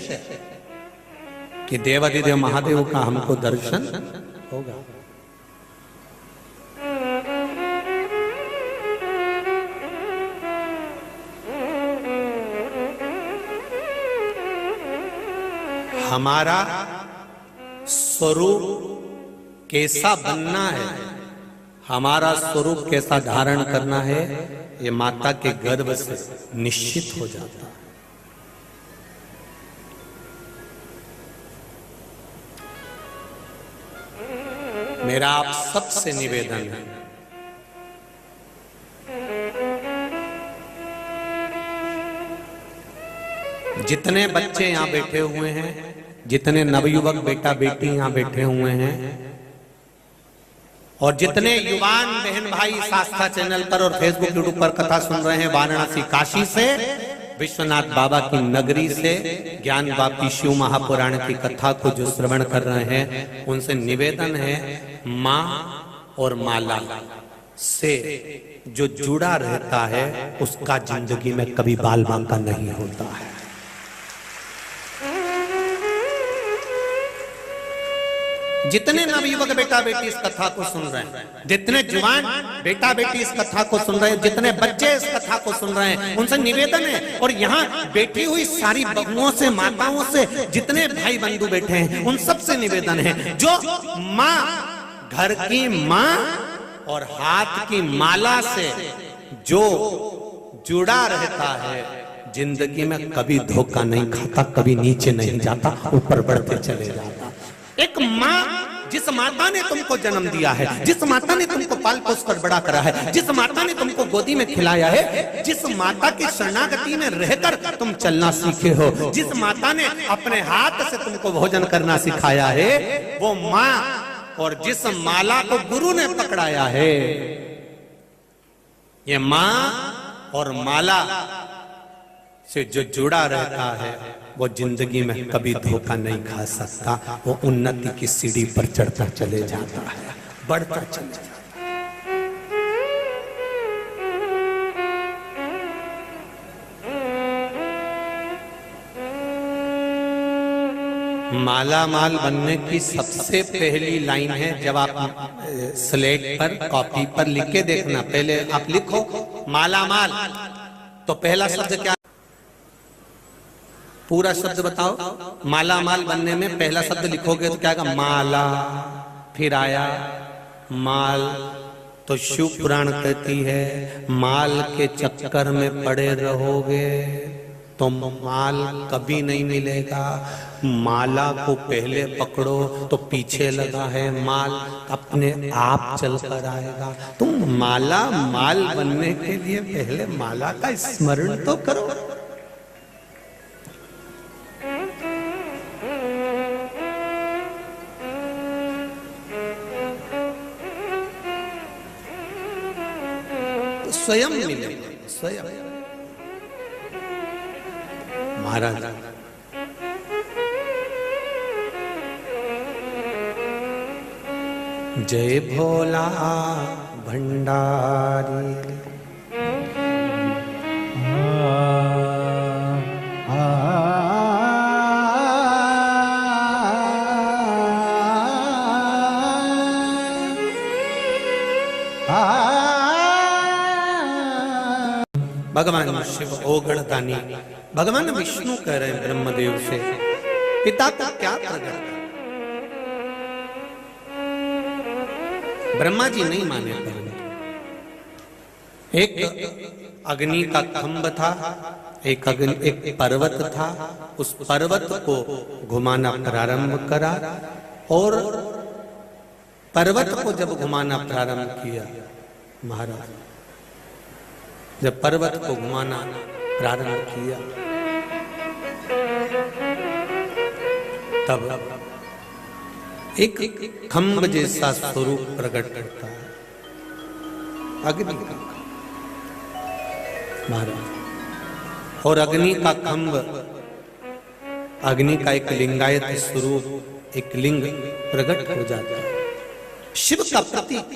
कि देवाधिदेव महादेव का हमको दर्शन होगा। हमारा स्वरूप कैसा बनना है, हमारा स्वरूप कैसा धारण करना है, ये माता के गर्भ से निश्चित हो जाता है। मेरा आप सबसे निवेदन है, जितने बच्चे यहां बैठे हुए हैं, जितने नवयुवक बेटा बेटी यहां बैठे हुए हैं और जितने युवान बहन भाई इस आस्था चैनल पर और फेसबुक यूट्यूब पर कथा सुन रहे हैं, वाराणसी काशी से, विश्वनाथ बाबा की नगरी से, ज्ञान वापी शिव महापुराण की कथा को जो श्रवण कर रहे हैं, उनसे निवेदन है माँ और माला से जो जुड़ा रहता है उसका जिंदगी में कभी बाल बांका नहीं होता है। जितने नवयुवक बेटा बेटी इस कथा को सुन रहे हैं, जितने जवान बेटा बेटी इस कथा को सुन रहे हैं, जितने बच्चे इस कथा को सुन रहे हैं, उनसे निवेदन है और यहाँ बैठी हुई सारी बहुओं से, माताओं से, जितने भाई बंधु बैठे हैं, उन सब से निवेदन है, जो माँ, घर की माँ और हाथ की माला से जो जुड़ा रहता है, जिंदगी में कभी धोखा नहीं खाता, कभी नीचे नहीं जाता, ऊपर बढ़ते चले जाता। एक माँ, जिस माता ने तुमको जन्म दिया है, जिस माता ने तुमको पाल पोस कर बड़ा करा है, जिस माता ने तुमको गोदी में खिलाया है, जिस माता की शरणागति में रहकर तुम चलना सीखे हो, जिस माता ने अपने हाथ से तुमको भोजन करना सिखाया है, वो माँ और जिस माला को गुरु ने पकड़ाया है, ये माँ और माला से जो जुड़ा रहता है वो जिंदगी में कभी धोखा नहीं खा सकता। वो उन्नति की सीढ़ी पर चढ़ता चले जाता है, बढ़ता चले जाता है। माला माल बनने की सबसे पहली लाइन है, जब आप स्लेट पर कॉपी पर लिख के देखना, पहले आप लिखो माला माल, तो पहला शब्द क्या, पूरा शब्द बताओ। माला माल बनने में पहला शब्द लिखोगे तो क्या आएगा, माला, फिर आया माल। तो शिव पुराण कहती है माल के चक्कर में पड़े रहोगे तो माल कभी नहीं मिलेगा। माला को पहले पकड़ो तो पीछे लगा है माल, अपने आप चल कर आएगा। तुम माला माल बनने के लिए पहले माला का स्मरण तो करो। तो स्वयं मिले, स्वयं। महाराज जय भोला भंडारी। भगवान शिव ओगढ़दानी, भगवान विष्णु कह रहे हैं ब्रह्मदेव से, पिता को क्या प्रकट। ब्रह्मा जी नहीं माने, एक अग्नि का खंभ था, एक पर्वत था, उस पर्वत को घुमाना प्रारंभ करा, और पर्वत को जब घुमाना प्रारंभ किया महाराज, जब पर्वत को घुमाना प्रारंभ किया तब एक खंभ जैसा स्वरूप प्रकट करता है, अग्नि का महाराज। और अग्नि का खंभ, अग्नि का एक लिंगायत स्वरूप, एक लिंग प्रकट हो जाता है, शिव का प्रतीक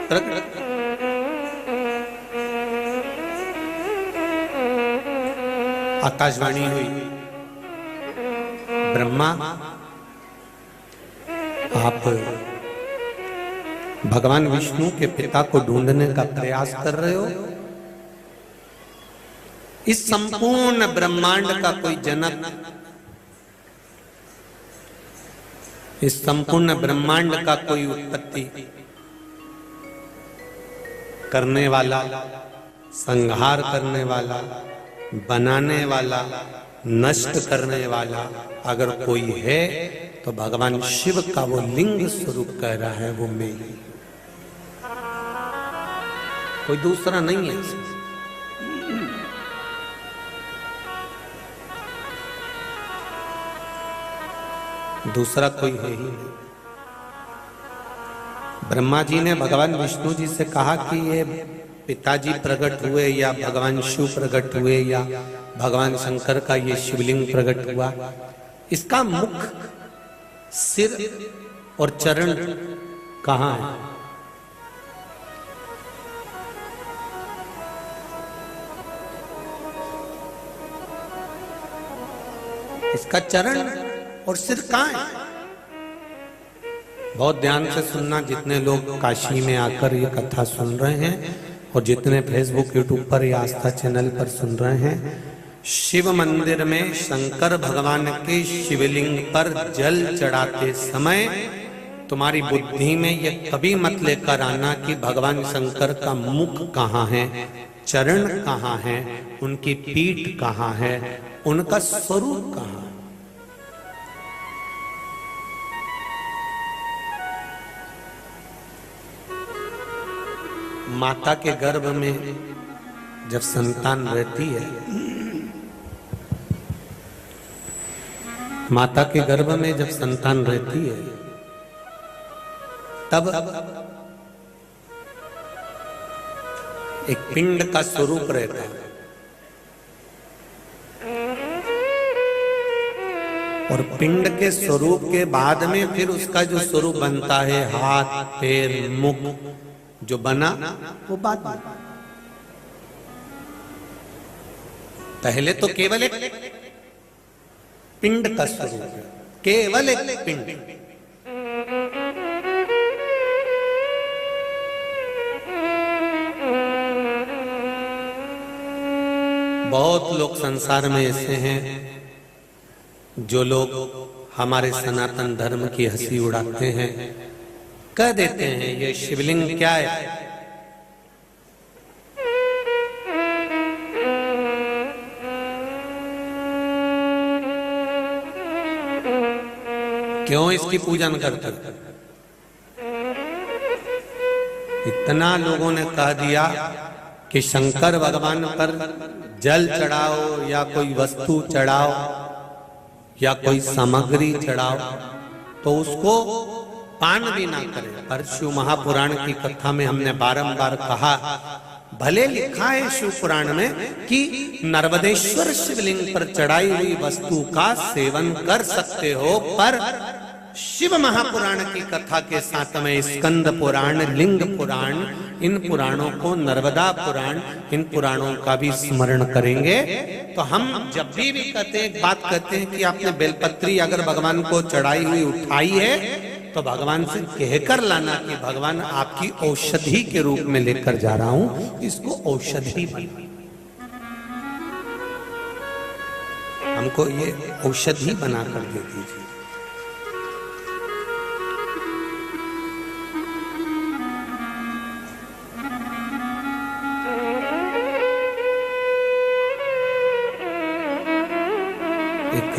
प्रकट। आकाशवाणी हुई, ब्रह्मा आप भगवान विष्णु के पिता को ढूंढने का प्रयास कर रहे हो। इस संपूर्ण ब्रह्मांड का कोई जनक, इस संपूर्ण ब्रह्मांड का कोई उत्पत्ति करने वाला, संहार करने वाला, बनाने वाला, नष्ट करने वाला अगर कोई है तो भगवान शिव का वो लिंग स्वरूप कह रहा है, वो मैं ही, कोई दूसरा नहीं है। दूसरा कोई है ही नहीं। ब्रह्मा जी ने भगवान विष्णु जी से कहा कि ये पिताजी प्रकट हुए या भगवान शिव प्रकट हुए या भगवान शंकर का ये शिवलिंग प्रकट हुआ, इसका मुख, सिर और चरण कहाँ है? इसका चरण और सिर कहाँ है? बहुत ध्यान से सुनना, जितने लोग काशी में आकर ये कथा सुन रहे हैं और जितने फेसबुक यूट्यूब पर या आस्था चैनल पर सुन रहे हैं, शिव मंदिर में शंकर भगवान के शिवलिंग पर जल चढ़ाते समय तुम्हारी बुद्धि में ये कभी मत लेकर आना कि भगवान शंकर का मुख कहाँ है, चरण कहाँ है, उनकी पीठ कहाँ है, उनका स्वरूप कहाँ है। माता के गर्भ में जब संतान रहती है, माता के गर्भ में जब संतान रहती है तब एक पिंड का स्वरूप रहता है, और पिंड के स्वरूप के बाद में फिर उसका जो स्वरूप बनता है, हाथ, पैर, मुख जो बना, वो बाद में। पहले तो केवल एक पिंड का स्वरूप है, केवल एक पिंड। बहुत लोग संसार में ऐसे हैं जो लोग हमारे सनातन धर्म की हंसी उड़ाते हैं, कह देते हैं ये शिवलिंग क्या है? क्यों इसकी पूजन करते? इतना लोगों ने कह दिया कि शंकर भगवान पर जल चढ़ाओ या कोई वस्तु चढ़ाओ या कोई सामग्री चढ़ाओ तो उसको पान भी ना करे। पर शिव महापुराण की कथा में हमने बारंबार कहा, भले लिखा है शिव पुराण में कि नर्मदेश्वर शिवलिंग पर चढ़ाई हुई वस्तु का सेवन कर सकते हो, पर शिव महापुराण की कथा के साथ में स्कंद पुराण, लिंग पुराण, इन पुराणों को, नर्मदा पुराण, इन पुराणों का भी स्मरण करेंगे। तो हम जब भी कहते हैं, एक बात कहते हैं कि आपने बेलपत्री अगर भगवान को चढ़ाई हुई उठाई है तो भगवान से कहकर लाना कि भगवान आपकी औषधि के रूप में लेकर जा रहा हूं, इसको औषधि बना, हमको ये औषधि बनाकर दे दीजिए। एक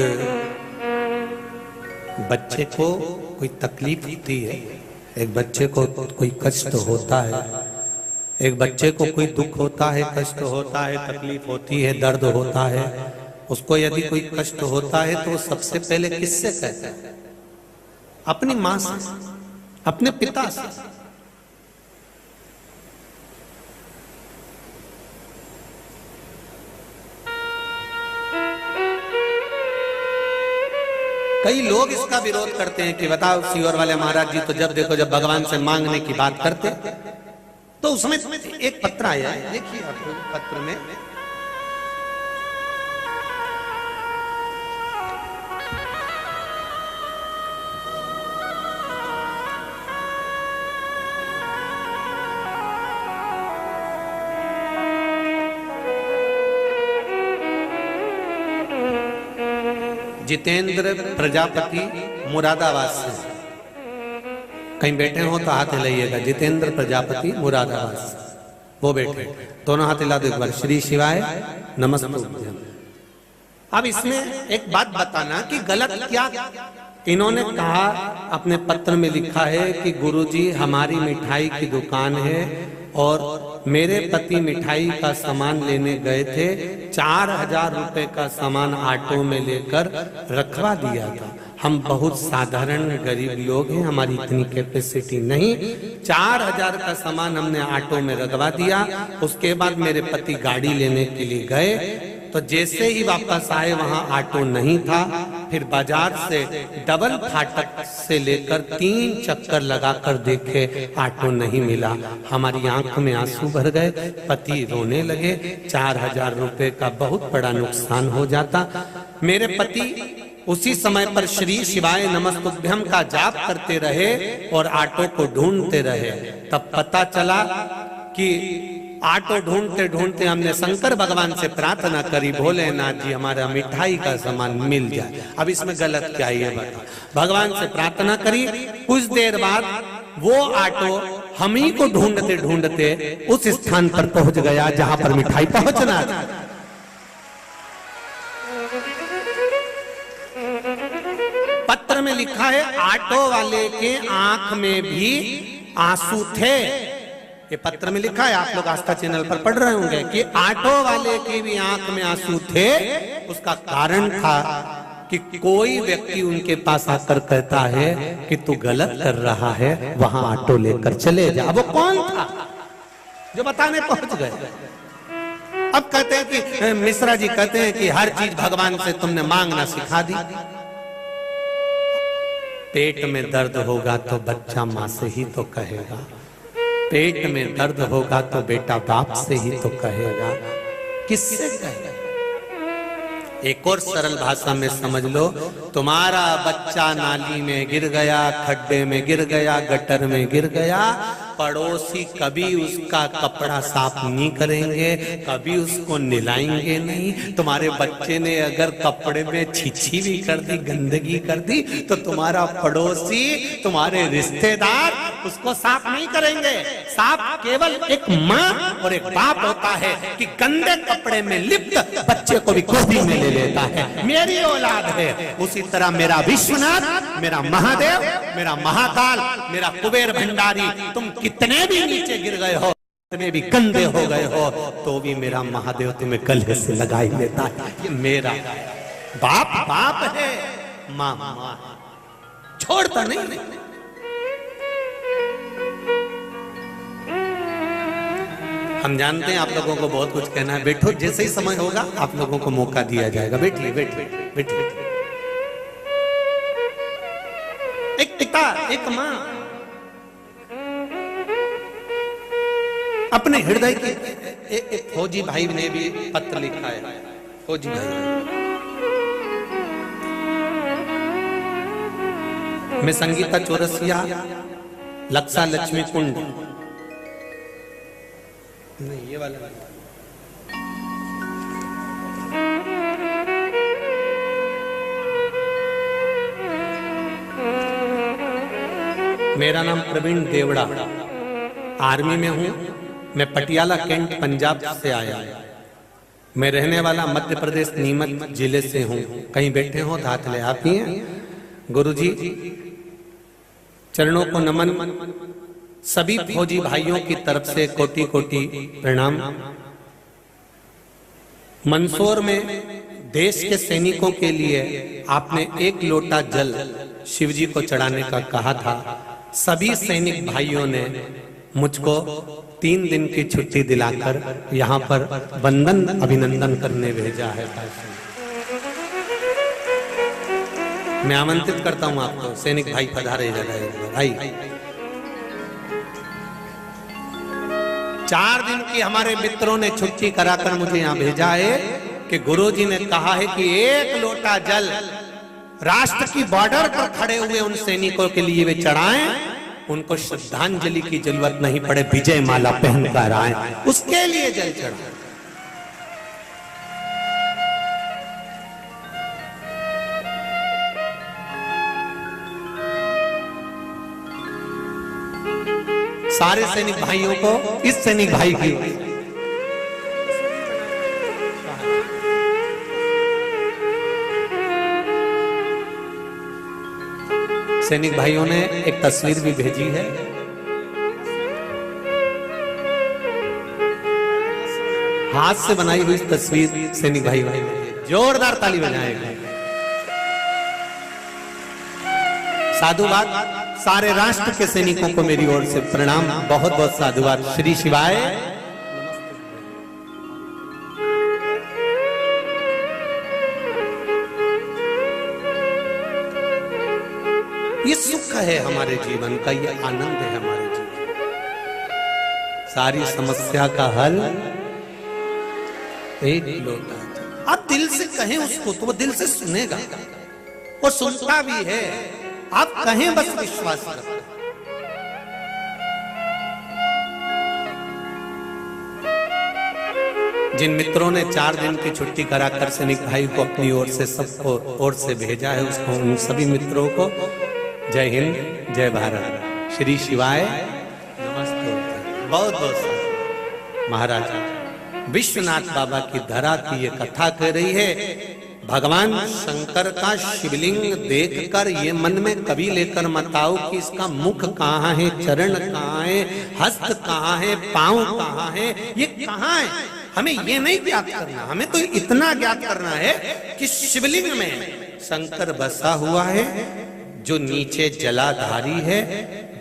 बच्चे को कोई तकलीफ होती है, एक बच्चे को कोई कष्ट होता है, एक बच्चे को कोई दुख होता है, कष्ट होता है, तकलीफ होती है, दर्द होता है, उसको यदि कोई कष्ट होता है तो सबसे पहले किससे कहता है? अपनी मां से, अपने पिता से। कई लोग इसका विरोध करते हैं कि बताओ सीवर वाले महाराज जी तो जब देखो जब भगवान से मांगने की बात करते तो उसमें एक पत्र आया है, देखिए आपको पत्र में जितेंद्र प्रजापति मुरादाबाद से, कहीं बैठे हो तो हाथ हिलाइएगा। जितेंद्र प्रजापति मुरादाबाद से, वो बैठे, दोनों हाथ हिला दो एक बार। श्री शिवाय नमस्तुभ्यम। अब इसमें एक बात बताना कि गलत क्या इन्होंने कहा, अपने पत्र में लिखा है कि गुरुजी हमारी मिठाई की दुकान है और मेरे पति मिठाई का सामान लेने गए थे, 4000 रुपए का सामान ऑटो में लेकर रखवा दिया था। हम बहुत साधारण गरीब लोग हैं, हमारी इतनी कैपेसिटी नहीं, 4000 का सामान हमने ऑटो में रखवा दिया। उसके बाद मेरे पति गाड़ी लेने के लिए गए, तो जैसे ही वापस आए वहां ऑटो नहीं था। फिर बाजार से डबल फाटक से लेकर 3 चक्कर लगाकर देखे, ऑटो नहीं मिला। हमारी आंख में आंसू भर गए, पति रोने लगे। 4000 रुपए का बहुत बड़ा नुकसान हो जाता। मेरे पति उसी समय पर श्री शिवाय नमस्तुभ्यम का जाप करते रहे और ऑटो को ढूंढते रहे। तब पता चला कि ऑटो ढूंढते ढूंढते हमने शंकर भगवान से प्रार्थना करी, भोलेनाथ जी हमारा मिठाई का सामान मिल जाए। अब इसमें गलत क्या है बता। भगवान से प्रार्थना करी, कुछ देर बाद वो ऑटो हम ही को ढूंढते ढूंढते उस स्थान पर पहुंच गया जहां पर मिठाई पहुंचना था। पत्र में लिखा है, ऑटो वाले के आंख में भी आंसू थे। ये पत्र में लिखा है, आप लोग आस्था चैनल पर पढ़ रहे होंगे कि ऑटो वाले की भी आंख में आंसू थे। उसका कारण था कि कोई व्यक्ति उनके पास आकर कहता है कि तू गलत कर रहा है, वहां ऑटो लेकर चले जा। वो कौन था जो बताने पहुंच गए? अब कहते हैं कि मिश्रा जी कहते हैं कि हर चीज भगवान से तुमने मांगना सिखा दी। पेट में दर्द होगा तो बच्चा मां से ही तो कहेगा, पेट में दर्द होगा तो बेटा बाप से ही तो कहेगा, किससे कहेगा? एक और सरल भाषा में समझ लो, तुम्हारा बच्चा नाली में गिर गया, खड्डे में गिर गया, गटर में गिर गया, पड़ोसी कभी उसका कपड़ा साफ नहीं करेंगे, कभी उसको नहलाएंगे नहीं। तुम्हारे बच्चे ने अगर कपड़े में छीछी भी कर दी, गंदगी कर दी, तो तुम्हारा पड़ोसी, तुम्हारे रिश्तेदार उसको साफ नहीं करेंगे। साफ केवल एक माँ और एक बाप होता है कि गंदे कपड़े में लिप्त बच्चे को भी गोदी में ले लेता है, मेरी औलाद है। उसी तरह मेरा विश्वनाथ, मेरा महादेव, मेरा महाकाल, मेरा कुबेर भंडारी, तुम कितने भी नीचे गिर गए हो, कितने भी गंदे हो गए हो, तो भी मेरा महादेव तुम्हें गले से लगा ही लेता है। ये मेरा बाप बाप है, माँ माँ है, छोड़ता नहीं। हम जानते हैं आप लोगों को बहुत कुछ कहना है, बैठो, जैसे ही समय होगा आप लोगों को मौका दिया जाएगा। बैठिए बैठिए बैठिए। एक पिता, एक मां अपने हृदय की, एक फौजी भाई ने भी पत्र लिखा है, फौजी भाई। मैं संगीता चौरसिया, लक्षा लक्ष्मी कुंड, नहीं ये वाला मेरा नाम प्रवीण देवड़ा, आर्मी में हूं। मैं पटियाला कैंट पंजाब से आया। मैं रहने वाला मध्य प्रदेश नीमच जिले से हूं। कहीं बैठे हो तो हाथ ले, आप ही हैं। गुरुजी चरणों को नमन। सभी फौजी भाइयों की तरफ से कोटि कोटि प्रणाम। मंदसौर में देश के सैनिकों के लिए आपने एक लोटा जल शिवजी को चढ़ाने का कहा था। सभी सैनिक भाइयों ने मुझको 3 दिन की छुट्टी दिलाकर यहाँ पर वंदन अभिनंदन करने भेजा है। मैं आमंत्रित करता हूं आपको, सैनिक भाई पधारे भाई। 4 दिन की हमारे मित्रों ने छुट्टी कराकर मुझे यहाँ भेजा है कि गुरुजी ने कहा है कि एक लोटा जल राष्ट्र की बॉर्डर पर खड़े हुए उन सैनिकों के लिए वे चढ़ाएं, उनको श्रद्धांजलि की जरूरत नहीं पड़े, विजय माला पहनकर आए, उसके लिए जल चढ़ाएं। सारे सैनिक भाइयों को, इस सैनिक भाई की सैनिक भाइयों ने एक तस्वीर भी भेजी है। हाथ से बनाई हुई तस्वीर सैनिक भाई भाई जोरदार ताली बजाएगा। साधुवाद सारे राष्ट्र के सैनिकों को मेरी ओर से प्रणाम, बहुत बहुत साधुवाद। श्री शिवाय। ये सुख है हमारे जीवन का, ये आनंद है हमारे जीवन। सारी समस्या का हल एक लोटा। आप दिल से कहें उसको तो वो दिल से सुनेगा, वो सुनता भी है। आप कहें बस विश्वास रखें। जिन मित्रों ने 4 दिन की छुट्टी कराकर सैनिक भाई को अपनी ओर से, सबको ओर से भेजा है, उसको, उन सभी मित्रों को जय हिंद, जय भारत, श्री शिवाय, नमस्ते। बहुत बहुत महाराज विश्वनाथ बाबा की धरा की ये कथा कह रही है। भगवान शंकर का शिवलिंग देखकर ये मन में कभी लेकर मत आओ कि इसका मुख कहाँ है, चरण कहाँ है, हस्त कहाँ है, पांव कहाँ है, ये कहाँ है। हमें ये नहीं ज्ञात करना, हमें तो इतना ज्ञात करना है कि शिवलिंग में शंकर बसा हुआ है, जो नीचे जलाधारी है,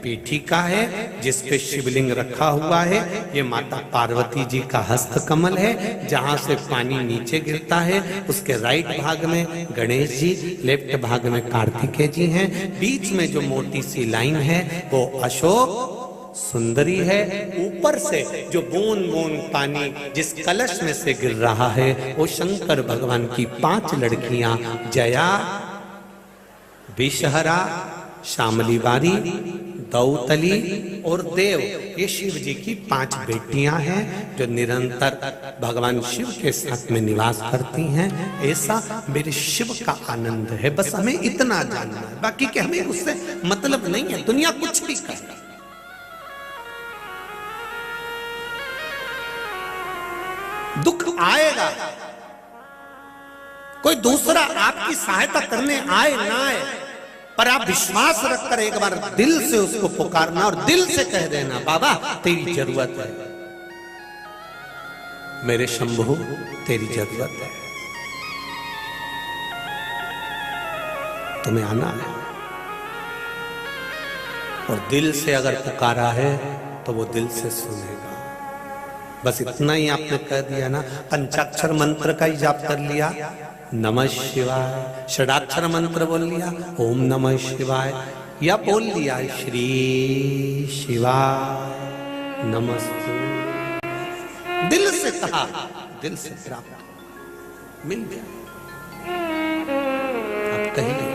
पीठिका है, जिस पे शिवलिंग रखा हुआ है। ये माता पार्वती जी का हस्त कमल है, जहां से पानी नीचे गिरता है। उसके राइट भाग में गणेश जी, लेफ्ट भाग में कार्तिकेय जी हैं। बीच में जो मोटी सी लाइन है वो अशोक सुंदरी है। ऊपर से जो बूंद बूंद पानी जिस कलश में से गिर रहा है वो शंकर भगवान की 5 लड़कियां, जया, विषहरा, शामलीवारी, दौतली और देव, ये शिव जी की 5 बेटियां हैं जो निरंतर भगवान शिव के साथ में निवास करती हैं। ऐसा मेरे शिव का आनंद है। बस हमें इतना जानना है, बाकी के हमें उससे मतलब नहीं है। दुनिया कुछ भी करे, दुख आएगा, कोई दूसरा आपकी सहायता करने आए ना आए, पर आप विश्वास रखकर एक बार दिल से उसको पुकारना और दिल से कह देना, बाबा तेरी जरूरत है, मेरे शंभु तेरी जरूरत है, तुम्हें आना है। और दिल से अगर पुकारा है तो वो दिल से सुनेगा। बस इतना ही आपने कह दिया ना, पंचाक्षर मंत्र का ही जाप कर लिया, नमः शिवाय, षडाक्षर मंत्र बोल लिया, ओम नमः शिवाय, या बोल लिया श्री शिवाय नमस्ते, दिल से कहा, दिल से प्राप्त मिल गया। अब कहिए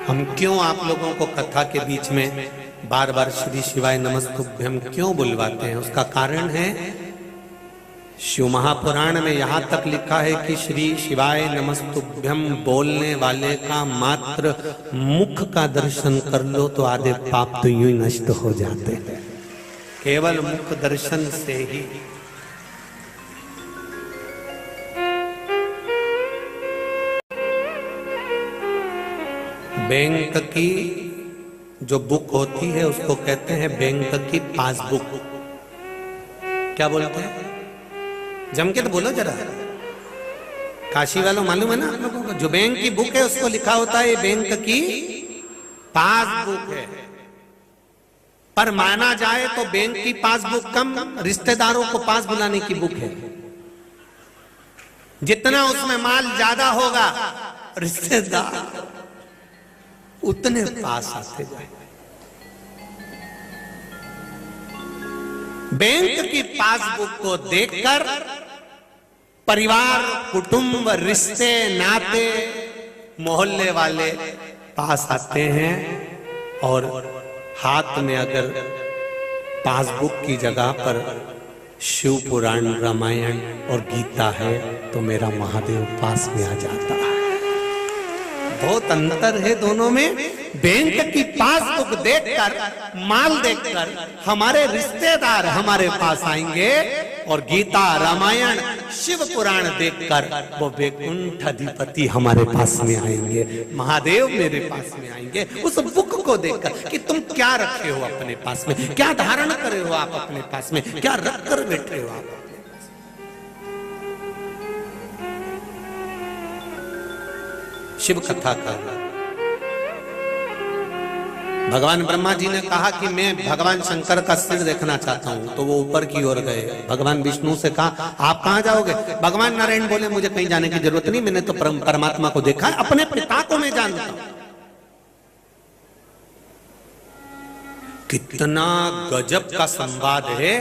हम क्यों आप लोगों को कथा के बीच में बार बार श्री शिवाय नमस्तुभ्यम क्यों बुलवाते हैं? उसका कारण है, शिव महापुराण में यहां तक लिखा है कि श्री शिवाय नमस्तुभ्यम बोलने वाले का मात्र मुख का दर्शन कर लो तो आधे पाप तो यूं ही नष्ट हो जाते हैं, केवल मुख दर्शन से ही। बैंक की जो बुक होती है उसको कहते हैं बैंक की पासबुक। क्या बोलते हैं? जम के तो बोलो जरा, काशी वालों मालूम है ना आप लोगों को? जो बैंक की बुक है उसको लिखा होता है बैंक की पासबुक है, पर माना जाए तो बैंक की पासबुक कम, रिश्तेदारों को पास बुलाने की बुक है। जितना उसमें माल ज्यादा होगा रिश्तेदार उतने पास आते जाए। बैंक की पासबुक को देखकर परिवार, कुटुंब, रिश्ते, नाते, मोहल्ले वाले पास आते हैं, और हाथ में अगर पासबुक की जगह पर शिव पुराण, रामायण और गीता है तो मेरा महादेव पास में आ जाता है। बहुत अंतर है दोनों में। बैंक की पासबुक देखकर, माल देखकर हमारे रिश्तेदार हमारे पास आएंगे, और गीता, रामायण, शिव पुराण देखकर वो वैकुंठ अधिपति हमारे पास में आएंगे, महादेव मेरे पास में आएंगे। उस बुक को देखकर कि तुम क्या रखे हो अपने पास में, क्या धारण करे हो आप अपने पास में, क्या रख कर बैठे हो आप। शिव कथा का भगवान ब्रह्मा जी ने कहा कि मैं भगवान शंकर का सिर देखना चाहता हूं, तो वो ऊपर की ओर गए। भगवान विष्णु से कहा आप कहां जाओगे? भगवान नारायण बोले मुझे कहीं जाने की जरूरत नहीं, मैंने तो परमात्मा को देखा है, अपने पिता को मैं जानता हूं। कितना गजब का संवाद है।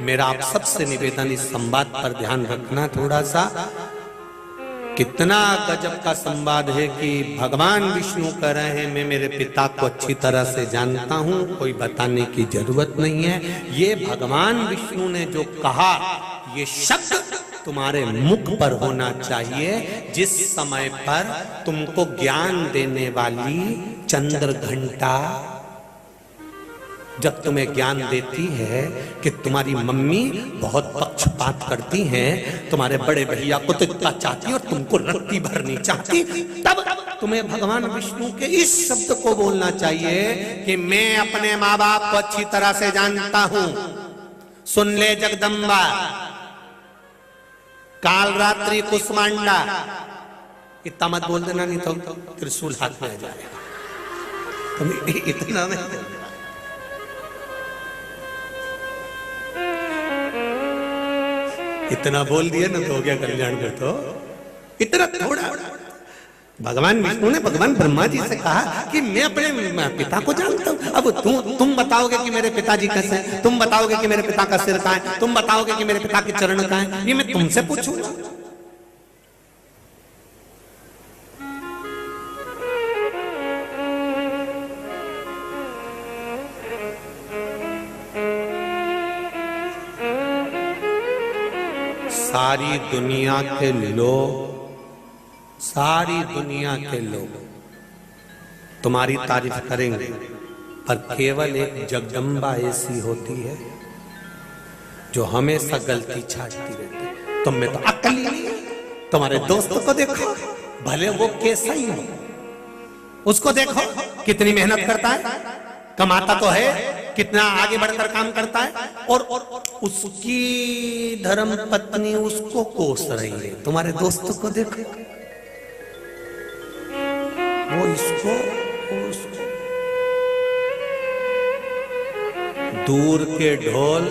मेरा आप सबसे निवेदन इस संवाद पर ध्यान रखना थोड़ा सा। कितना गजब का संवाद है कि भगवान विष्णु कह रहे हैं मैं मेरे पिता को अच्छी तरह से जानता हूं, कोई बताने की जरूरत नहीं है। ये भगवान विष्णु ने जो कहा, ये शब्द तुम्हारे मुख पर होना चाहिए जिस समय पर तुमको ज्ञान देने वाली चंद्र घंटा जब तुम्हें ज्ञान देती है कि तुम्हारी मम्मी बहुत पक्षपात करती हैं, तुम्हारे बड़े भैया को तो इतना चाहती और तुमको रत्ती भर नहीं चाहती, तब तुम्हें भगवान विष्णु के इस शब्द को बोलना चाहिए कि मैं अपने माँ बाप को अच्छी तरह से जानता हूं। सुन ले जगदम्बा, काल रात्रि कुसमांडा। इतना मत बोल देना, नहीं तो त्रिशूल हाथ में आ जाएगा। तुम इतना नहीं, इतना बोल दिया ना तो हो गया कल्याण में। तो इतना थोड़ा भगवान विष्णु ने भगवान ब्रह्मा जी से कहा कि मैं अपने पिता को जानता हूं। अब तुम बताओगे कि मेरे पिताजी कैसे हैं, तुम बताओगे कि मेरे पिता का सिर कहां है, तुम बताओगे कि मेरे पिता के चरण कहां है, ये मैं तुमसे पूछूंगा? सारी दुनिया के लोग तुम्हारी तारीफ करेंगे, पर केवल एक जगदम्बा ऐसी होती है जो हमेशा गलती छाटती रहती है। तुम में तो अक्ल ही नहीं है। तुम्हारे दोस्तों को देखो, भले वो कैसा ही हो, उसको देखो कितनी मेहनत करता है, कमाता तो है, कितना आगे बढ़कर काम करता है, और उसकी धर्म पत्नी उसको कोस रही है। तुम्हारे दोस्तों को देखो, वो इसको, वो उसको। दूर के ढोल,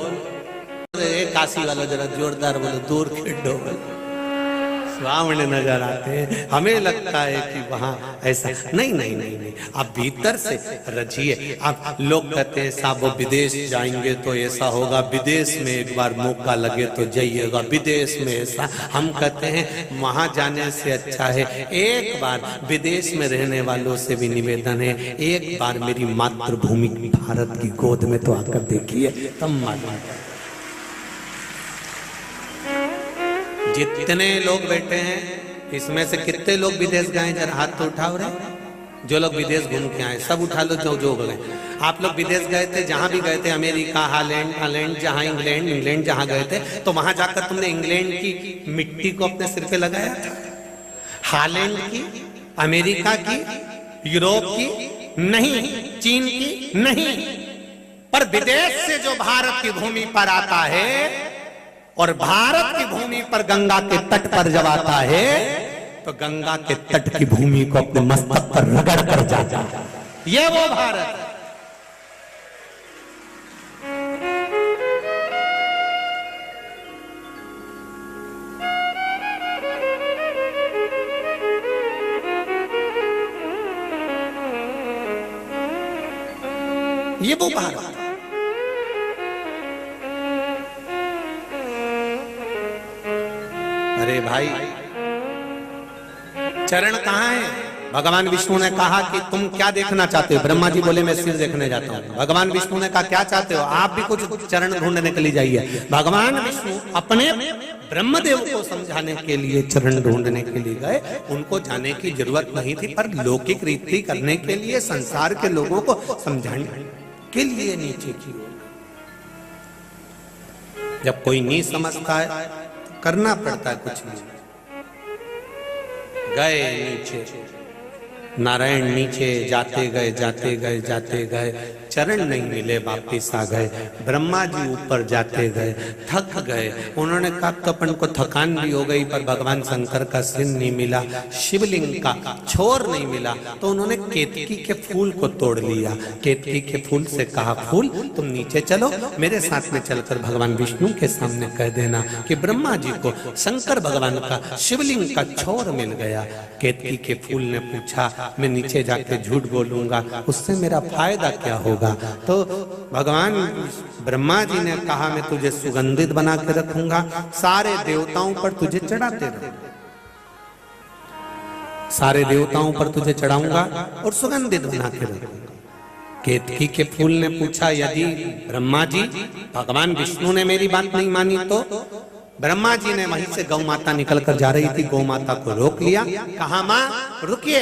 काशी वाला जरा जोरदार बोलो, दूर के ढोल सामने नजर आते हैं। हमें लगता है कि वहां ऐसा नहीं नहीं नहीं नहीं, आप भीतर से रचिए। आप लोग कहते हैं साहब वो विदेश जाएंगे तो ऐसा होगा, विदेश में एक बार मौका लगे तो जाइएगा, विदेश में ऐसा। हम कहते हैं वहां जाने से अच्छा है एक बार विदेश में रहने वालों से भी निवेदन है, एक बार मेरी मातृभूमि भारत की गोद में तो आकर देखिए, तब मालूम। जितने लोग बैठे हैं इसमें से कितने लोग विदेश गए, जरा हाथ तो उठाओ रे। जो लोग विदेश घूम के आए सब उठा लो, जो गए। आप लोग विदेश गए थे, जहां भी गए थे, अमेरिका, हालैंड, जहां इंग्लैंड जहां गए थे, तो वहां जाकर तुमने इंग्लैंड की मिट्टी को अपने सिर पे लगाया था? हालैंड की, अमेरिका की, यूरोप की नहीं, चीन की नहीं, पर विदेश से जो भारत की भूमि पर आता है और भारत की भूमि पर गंगा के तट पर जब आता है तो गंगा के तट की भूमि को अपने मस्तक पर रगड़ कर जाता है, ये वो भारत है। ये वो भारत है। अरे भाई चरण कहाँ है? भगवान विष्णु ने कहा कि तुम क्या देखना चाहते हो? ब्रह्मा जी बोले मैं सिर देखने जाता हूँ। भगवान विष्णु ने कहा क्या चाहते हो? आप भी कुछ चरण ढूंढने के लिए जाइए। भगवान विष्णु अपने ब्रह्मदेव को समझाने के लिए चरण ढूंढने के लिए गए। उनको जाने की जरूरत नहीं थी, पर लौकिक रीति करने के लिए, संसार के लोगों को समझाने के लिए नीचे की ओर। जब कोई नहीं समझता है करना पड़ता है, कुछ नहीं। गए नीचे, नारायण नीचे जाते गए, चरण नहीं मिले, वापिस आ गए। ब्रह्मा जी ऊपर जाते गए, थक गए। उन्होंने कहा तो अपन को थकान भी हो गई, पर भगवान शंकर का सिर नहीं मिला, शिवलिंग का छोर नहीं मिला, तो उन्होंने केतकी के फूल को तोड़ लिया। केतकी के फूल से कहा फूल तुम नीचे चलो, मेरे साथ में चलकर भगवान विष्णु के सामने कह देना कि ब्रह्मा जी को शंकर भगवान का शिवलिंग का छोर मिल गया। केतकी के फूल ने पूछा मैं नीचे जाके झूठ बोलूंगा, उससे मेरा फायदा क्या होगा? तो भगवान ब्रह्मा जी ने कहा मैं तुझे सुगंधित बना के रखूंगा, सारे देवताओं पर तुझे चढ़ाते रहूंगा, सारे देवताओं पर तुझे चढ़ाऊंगा और सुगंधित बना के रखूंगा। केतकी के फूल ने पूछा यदि ब्रह्मा जी, भगवान विष्णु ने मेरी बात नहीं मानी तो? ब्रह्मा जी ने वहीं से गौ माता निकल कर जा रही थी, गौ माता को रोक लिया। कहा माँ रुकिए,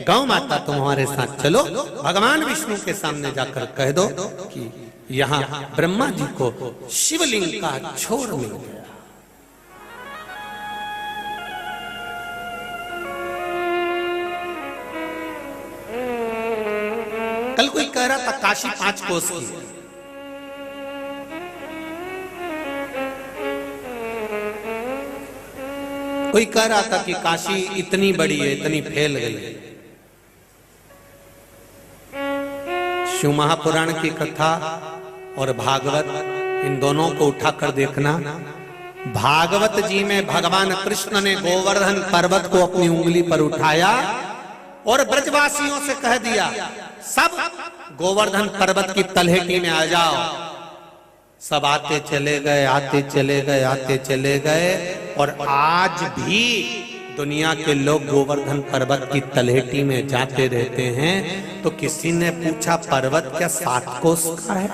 गौ माता तुम हमारे साथ चलो, भगवान विष्णु के सामने जाकर कह दो कि यहाँ ब्रह्मा जी को शिवलिंग का छोर मिल गया। कल कोई कह रहा था काशी 5 कोस की, कोई कह रहा था कि काशी इतनी बड़ी है, इतनी फैल गई है। शिव महापुराण की कथा और भागवत, इन दोनों को उठाकर देखना। भागवत जी में भगवान कृष्ण ने गोवर्धन पर्वत को अपनी उंगली पर उठाया और ब्रजवासियों से कह दिया सब गोवर्धन पर्वत की तलहटी में आ जाओ। सब आते चले गए, आते चले गए, आते चले गए। और आज भी दुनिया के लोग गोवर्धन पर्वत की तलहटी में जाते रहते हैं। तो किसी ने पूछा पर्वत क्या 7 कोस का है,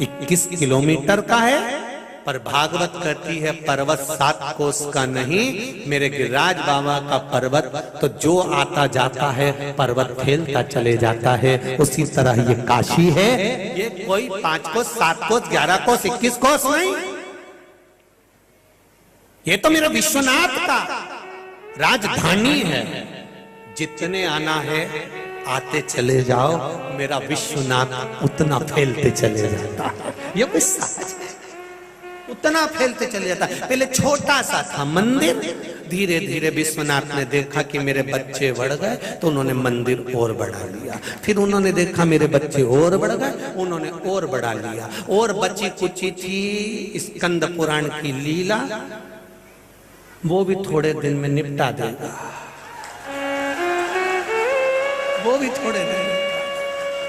21 किलोमीटर का है? पर भागवत कहती है पर्वत 7 कोस का नहीं, मेरे गिरिराज बाबा का पर्वत तो जो आता जाता है पर्वत फैलता चले जाता है। उसी तरह ये काशी है, ये कोई 5 कोस, 7 कोस, 11 कोस, 21 कोस नहीं, ये तो मेरा विश्वनाथ का राजधानी है। जितने आना है आते चले जाओ, मेरा विश्वनाथ उतना फैलते चले जाता है। ये विश्वास है। उतना फैलते चले जाता। पहले छोटा सा था मंदिर, धीरे धीरे विश्वनाथ ने देखा कि मेरे बच्चे बढ़ गए तो उन्होंने मंदिर और बढ़ा लिया। फिर उन्होंने देखा मेरे बच्चे और बढ़ गए, उन्होंने और बढ़ा लिया। और बची कुची थी स्कंद पुराण की लीला, वो भी थोड़े दिन में निपटा देगा, वो भी थोड़े दिन में।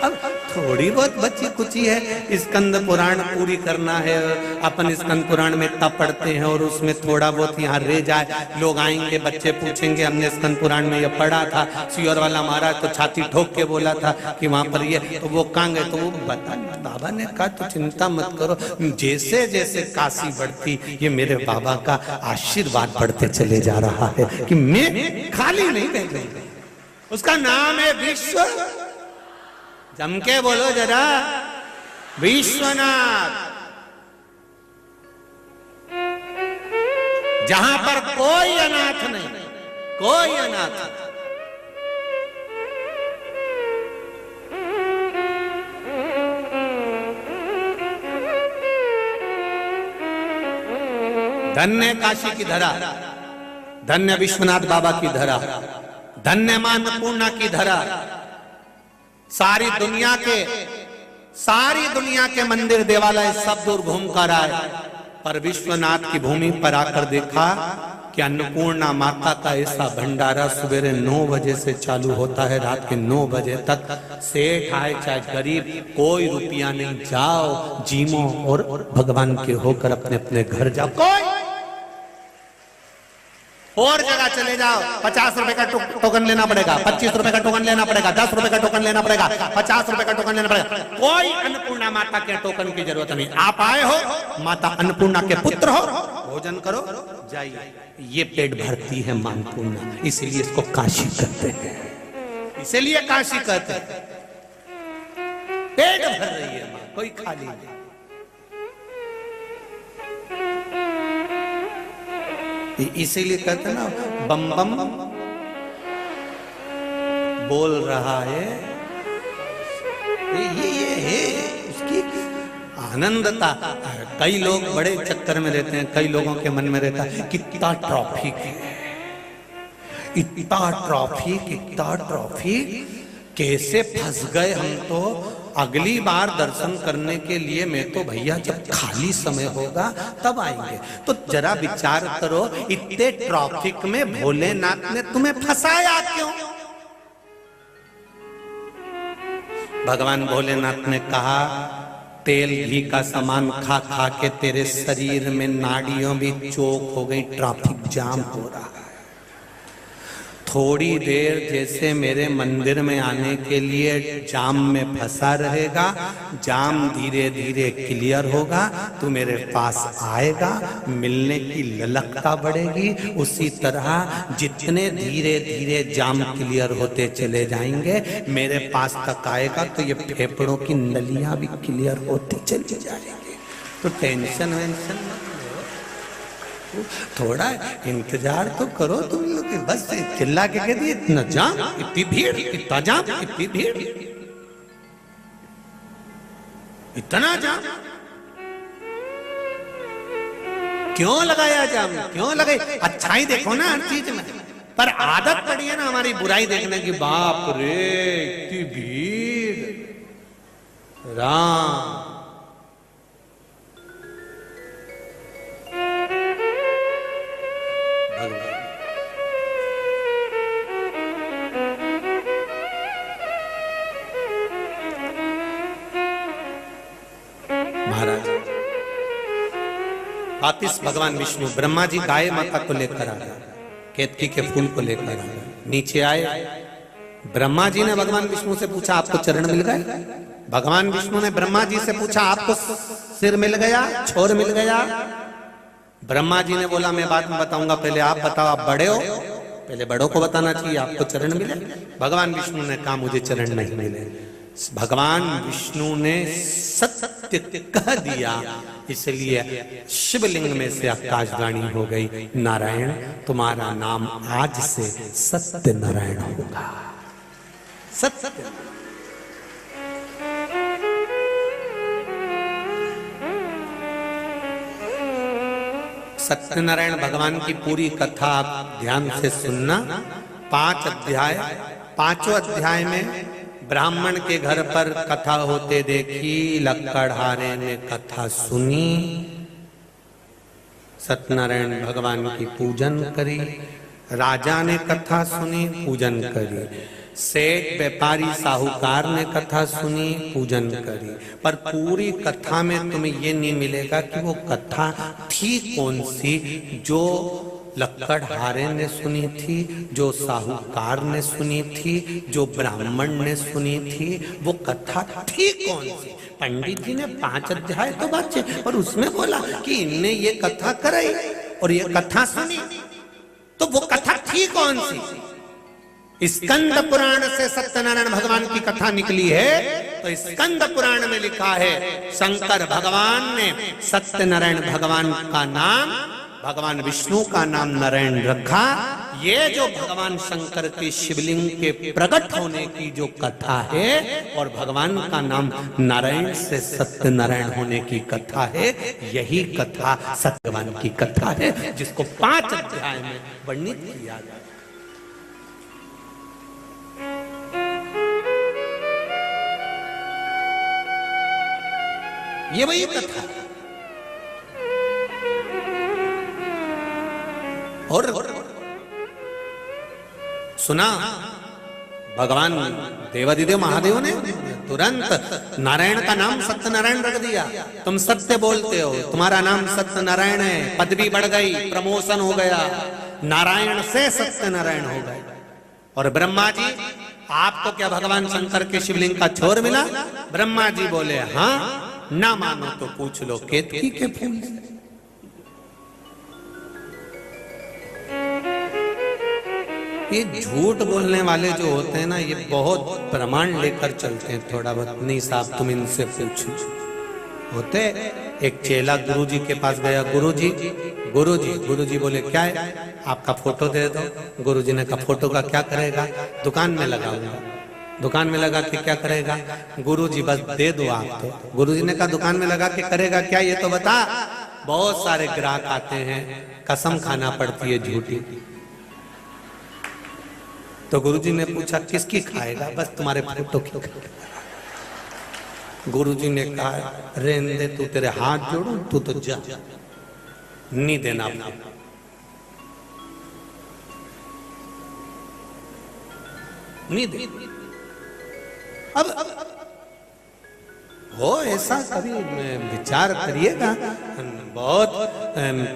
अब थोड़ी बहुत बची कुची है, स्कंद पुराण पूरी करना है। अपन स्कंद पुराण में इतना पढ़ते हैं और उसमें थोड़ा बहुत यहाँ रह जाए, लोग आएंगे, बच्चे पूछेंगे हमने स्कंद पुराण में ये पढ़ा था, सियोर वाला महाराज तो छाती ठोक के बोला था कि वहां पर ये, तो वो कहाँ गए, तो वो बता, बाबा ने कहा तो चिंता मत करो, जैसे जैसे काशी बढ़ती ये मेरे बाबा का आशीर्वाद बढ़ते चले जा रहा है कि मैं खाली नहीं रह गई। उसका नाम है विश्व, जम के बोलो जरा, विश्वनाथ। जहां पर कोई अनाथ नहीं, कोई अनाथ नहीं। धन्य काशी की धरा, धन्य विश्वनाथ बाबा की धरा, धन्य मां अन्नपूर्णा की धरा। सारी दुनिया के मंदिर देवालय सब दूर घूम कर आए, पर विश्वनाथ की भूमि पर आकर देखा कि अन्नपूर्णा माता का ऐसा भंडारा सवेरे 9 बजे से चालू होता है, रात के 9 बजे तक। सेठ आए चाहे गरीब, कोई रुपया नहीं, जाओ जीमो और भगवान के होकर अपने अपने घर जाओ। कोई और जगह चले जाओ, 50 रुपए का टोकन लेना पड़ेगा, 25 रुपए का टोकन लेना पड़ेगा, 10 रुपए का टोकन लेना पड़ेगा, 50 रुपए का टोकन लेना पड़ेगा। कोई अन्नपूर्णा माता के टोकन की जरूरत नहीं। आप आए हो, माता अन्नपूर्णा के पुत्र हो, भोजन करो, जाइए। ये पेट भरती है मां अन्नपूर्णा, इसीलिए इसको काशी कहते हैं, इसीलिए काशी कहते हैं। पेट भर रही है मां, कोई खाली नहीं। इसीलिए कहते हैं ना, बम बम बोल रहा है, ये है उसकी आनंदता। कई लोग बड़े चक्कर में रहते हैं, कई लोगों के मन में रहता है कितना ट्रॉफिक है, इतना ट्रॉफिक, इतना ट्रॉफिक, कैसे फंस गए हम तो। अगली बार दर्शन करने के लिए मैं तो भैया जब खाली समय होगा तब आएंगे। तो जरा विचार करो, इतने ट्रैफिक में भोलेनाथ ने तुम्हें फंसाया क्यों? भगवान भोलेनाथ ने कहा, तेल घी का सामान खा खा के तेरे शरीर में नाड़ियों भी चोक हो गई, ट्रैफिक जाम हो रहा है। थोड़ी देर जैसे मेरे मंदिर में आने के लिए जाम में फंसा रहेगा, जाम धीरे धीरे क्लियर होगा, तू मेरे पास आएगा, मिलने की ललकता बढ़ेगी। उसी तरह जितने धीरे धीरे जाम क्लियर होते चले जाएंगे, मेरे पास तक आएगा तो ये फेफड़ों की नलियां भी क्लियर होती चली जाएंगी। तो टेंशन वेंशन मत लो, थोड़ा इंतजार तो करो तुम लोग। बस चिल्ला के कह दिए इतना जाम, इतनी भीड़, इतना जाम, इतनी भीड़, इतना जाम क्यों लगाया? जाम क्यों लगाई? अच्छाई देखो ना हर चीज में, पर आदत पड़ी है ना हमारी बुराई देखने की। बाप रे इतनी भीड़, राम महाराज। वापिस भगवान विष्णु, ब्रह्मा जी गाय माता को लेकर आ गए, केतकी के फूल को लेकर आ गए। नीचे आए, ब्रह्मा जी ने भगवान विष्णु से पूछा आपको चरण मिल गए? भगवान विष्णु ने ब्रह्मा जी से पूछा आपको सिर मिल गया, छोर मिल गया? ब्रह्मा जी ने बोला मैं बाद में बताऊंगा, पहले आप बताओ, आप बड़े हो, पहले बड़ों को बताना चाहिए, आपको चरण मिले? भगवान विष्णु ने कहा मुझे चरण नहीं मिले। भगवान विष्णु ने सत्य कह दिया, इसलिए शिवलिंग में से आकाशवाणी हो गई, नारायण तुम्हारा नाम आज से सत्य नारायण होगा। सत्य सत्यनारायण भगवान की पूरी कथा आप ध्यान से सुनना। 5 अध्याय, 5वें अध्याय में ब्राह्मण के घर पर कथा होते देखी, लक्कड़हारे ने कथा सुनी, सत्यनारायण भगवान की पूजन करी, राजा ने कथा सुनी, पूजन करी, सेठ व्यापारी साहूकार ने कथा सुनी, पूजन करी। पर पूरी कथा में तुम्हें ये नहीं मिलेगा कि वो कथा थी कौन सी, जो लक्कड़हारे ने सुनी थी, जो साहूकार ने सुनी थी, जो ब्राह्मण ने सुनी थी, वो कथा थी कौन सी। पंडित जी ने 5 अध्याय तो बचे और उसमें बोला कि इनने ये कथा कराई और ये कथा सुनी, तो वो कथा थी कौन सी। स्कंद पुराण से सत्यनारायण भगवान की कथा निकली है, तो स्कंद पुराण में लिखा है शंकर भगवान ने सत्यनारायण भगवान का नाम, भगवान विष्णु का नाम नारायण रखा। ये जो भगवान शंकर के शिवलिंग के प्रकट होने की जो कथा है और भगवान का नाम नारायण से सत्यनारायण होने की कथा है, यही कथा सत्यवान की कथा है, जिसको 5 अध्याय में वर्णित किया गया। ये वही कथा और सुना भगवान देवादिदेव महादेव ने तुरंत नारायण का नाम सत्यनारायण रख दिया। तुम सत्य बोलते हो, तुम्हारा नाम सत्यनारायण है, पदवी बढ़ गई, प्रमोशन हो गया, नारायण से सत्यनारायण हो गए। और ब्रह्मा जी, आपको क्या भगवान शंकर के शिवलिंग का छोर मिला? ब्रह्मा जी बोले हाँ, ना मानो तो पूछ लो केतकी के फूल से। ये झूठ बोलने वाले जो होते हैं ना, ये बहुत प्रमाण लेकर चलते हैं। थोड़ा बहुत नहीं साहब, तुम इनसे पूछो। होते एक चेला गुरुजी के पास गया, गुरुजी बोले क्या है? आपका फोटो दे दो। गुरुजी ने कहा फोटो का क्या करेगा? दुकान में लगाऊंगा। दुकान में लगा के क्या करेगा? गुरुजी बस दे दो आप तो। गुरुजी ने कहा दुकान में लगा के करेगा क्या, ये तो बता। बहुत सारे ग्राहक आते हैं, कसम खाना पड़ती है झूठी। तो गुरुजी ने पूछा किसकी खाएगा? बस तुम्हारे फोटो की। गुरुजी ने कहा रहने दे, तू तेरे हाथ जोड़ू, तू तो जा, नहीं देना। नहीं दे। अब हो ऐसा कभी विचार करिएगा। बहुत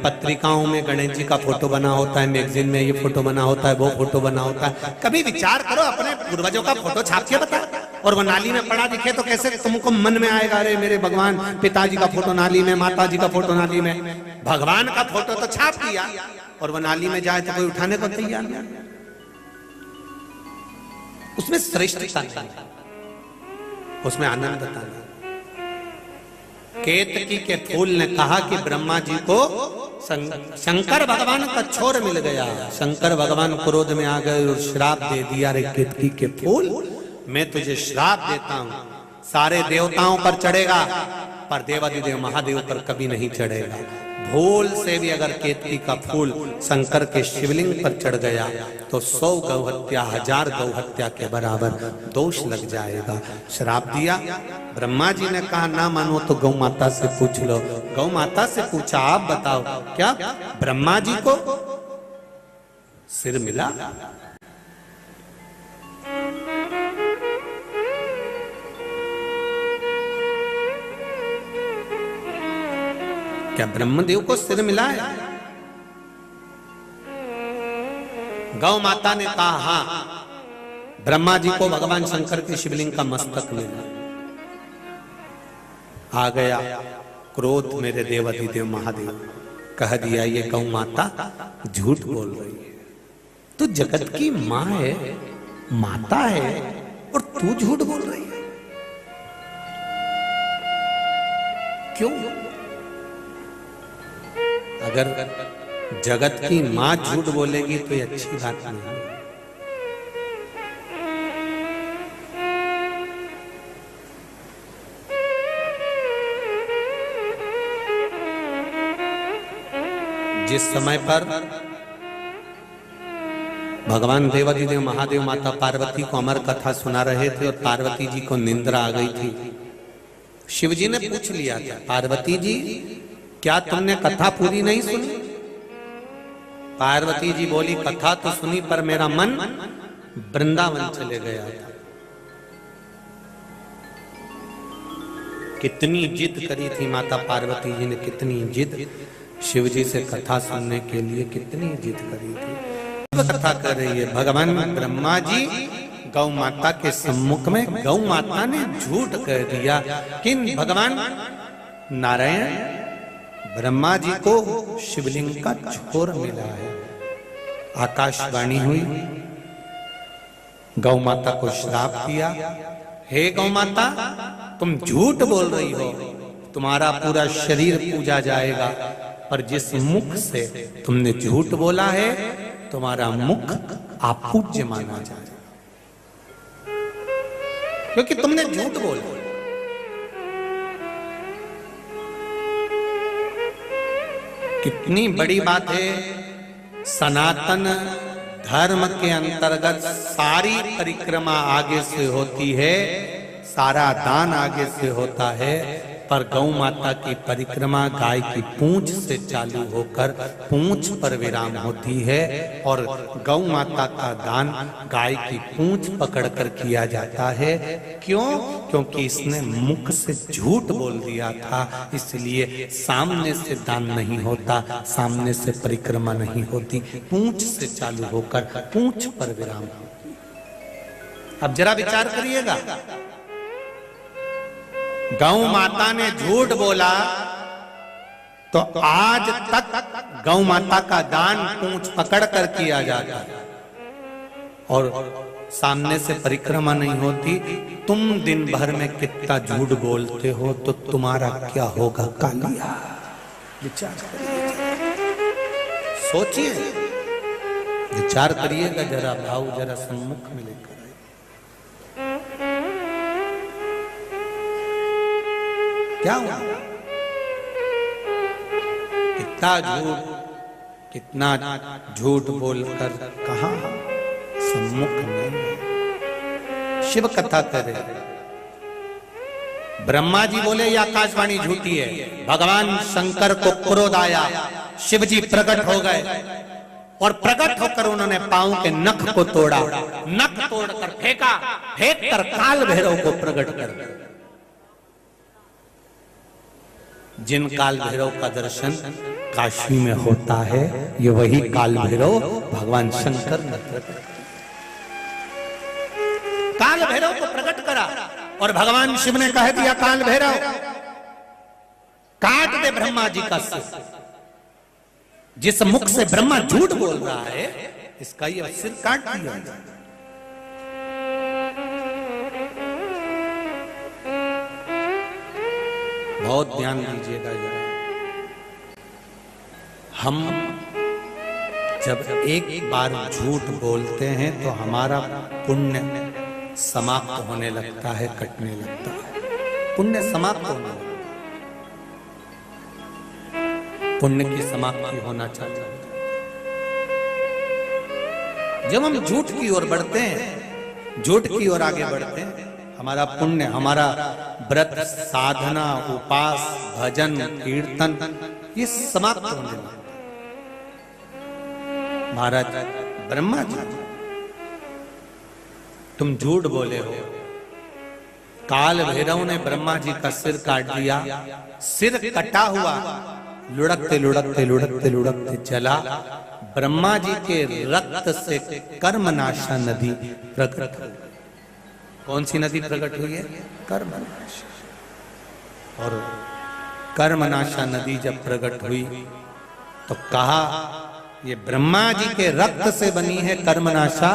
पत्रिकाओं में गणेश जी का फोटो बना होता है, मैगजीन में ये फोटो बना होता है, वो फोटो बना होता है। कभी विचार करो, अपने पूर्वजों का फोटो छाप के बता। और वो नाली में पड़ा दिखे तो कैसे तुमको मन में आएगा, अरे मेरे भगवान, पिताजी का फोटो नाली में, माताजी का फोटो नाली में। भगवान का फोटो तो छाप दिया और वो नाली में जाए तो कोई उठाने को तैयार नहीं। उसमें श्रेष्ठता नहीं, उसमें आनंदता नहीं। केतकी के फूल ने कहा कि ब्रह्मा जी को शंकर भगवान का छोर मिल गया। शंकर भगवान क्रोध में आ गए और श्राप दे दिया, रे केतकी के फूल, मैं तुझे श्राप देता हूं, सारे देवताओं पर चढ़ेगा पर देवादिदेव महादेव पर कभी नहीं चढ़ेगा। भूल से भी अगर केतकी का फूल शंकर के शिवलिंग पर चढ़ गया तो 100 गौ हत्या, 1000 गौ हत्या के बराबर दोष लग जाएगा। श्राप दिया। ब्रह्मा जी ने कहा ना मानो तो गौ माता से पूछ लो। गौ माता से पूछा, आप बताओ क्या ब्रह्मा जी को सिर मिला? क्या ब्रह्मदेव को सिर मिला है? गौ माता ने कहा हाँ, ब्रह्मा जी को भगवान शंकर के शिवलिंग का मस्तक मिला। आ गया क्रोध मेरे देवाधिदेव महादेव, कह दिया ये गौ माता झूठ बोल रही है, तू जगत की माँ है, माता है, और तू झूठ बोल रही है। क्यों? अगर जगत की मां झूठ बोलेगी तो ये अच्छी बात नहीं। जिस समय पर भगवान देवाधिदेव महादेव माता पार्वती को अमर कथा सुना रहे थे और पार्वती जी को निंद्रा आ गई थी, शिव जी ने पूछ लिया था, पार्वती जी क्या तुमने कथा पूरी नहीं सुनी? पार्वती जी बोली, कथा तो सुनी पर मेरा मन वृंदावन चले गया था। कितनी जिद करी थी माता पार्वती जी ने, कितनी जिद शिव जी से कथा सुनने के लिए, कितनी जिद करी थी। कथा कर रही है, भगवान ब्रह्मा जी गौ माता के सम्मुख में, गौ माता ने झूठ कह दिया कि भगवान नारायण ब्रह्मा जी को शिवलिंग का छोर मिला है। आकाशवाणी हुई, गौ माता को श्राप दिया, हे गौ माता तुम झूठ बोल रही हो, तुम्हारा पूरा शरीर पूजा जाएगा, पर जिस मुख से तुमने झूठ बोला है तुम्हारा मुख अपूज्य माना जाएगा, क्योंकि तुमने झूठ बोला। कितनी बड़ी बात है, सनातन धर्म के अंतर्गत सारी परिक्रमा आगे से होती है, सारा दान आगे से होता है, पर गौ माता की परिक्रमा गाय की पूंछ से चालू होकर पूंछ पर विराम होती है, और गौ माता का दान गाय की पूंछ पकड़कर किया जाता है। क्यों? क्योंकि इसने मुख से झूठ बोल दिया था, इसलिए सामने से दान नहीं होता, सामने से परिक्रमा नहीं होती, पूंछ से चालू होकर पूंछ पर विराम होती। अब जरा विचार करिएगा, गौ माता ने झूठ बोला तो आज तक गौ माता का दान पूंछ पकड़ कर किया जाता है और सामने से परिक्रमा नहीं होती। तुम दिन भर में कितना झूठ बोलते हो तो तुम्हारा क्या होगा कालिया? विचार सोचिए, विचार करिएगा जरा, भाव जरा सम्मुख में लेकर। क्या हुआ? कितना झूठ बोलकर कहां सम्मुख में शिव कथा करे। ब्रह्मा जी बोले ये आकाशवाणी झूठी है, भगवान शंकर को क्रोध आया, शिव जी प्रकट हो गए और प्रकट होकर उन्होंने पांव के नख को तोड़ा, नख तोड़कर फेंका, फेंक कर काल भैरव को प्रकट कर दिया। जिन काल भैरव का दर्शन काशी में होता है, ये वही काल भैरव भगवान शंकर ने प्रकट, काल भैरव को प्रकट करा और भगवान शिव ने कह दिया, काल भैरव काट दे ब्रह्मा जी का सिर। जिस मुख से ब्रह्मा झूठ बोल रहा है, इसका ये सिर काट दिया। बहुत ध्यान दीजिएगा जरा, हम जब एक बार झूठ बोलते हैं तो हमारा पुण्य समाप्त होने लगता है, कटने लगता है, पुण्य समाप्त होने लगता है, पुण्य की समाप्ति होना चाहिए। जब हम झूठ की ओर बढ़ते हैं, झूठ की ओर आगे बढ़ते हैं, हमारा पुण्य, हमारा व्रत, साधना, उपास, भजन, कीर्तन, ये समाप्त होने लगता है। महाराज ब्रह्मा जी, तुम झूठ बोले हो, काल भैरव ने ब्रह्मा जी का सिर काट दिया, सिर कटा हुआ लुढ़कते लुढ़कते लुढ़कते लुढ़कते चला, ब्रह्मा जी के रक्त से कर्मनाशा नदी प्रकट हुई। कौन सी नदी प्रकट हुई है? कर्मनाशा। और कर्मनाशा नदी जब प्रकट हुई तो कहा ये ब्रह्मा जी के रक्त से बनी है कर्मनाशा,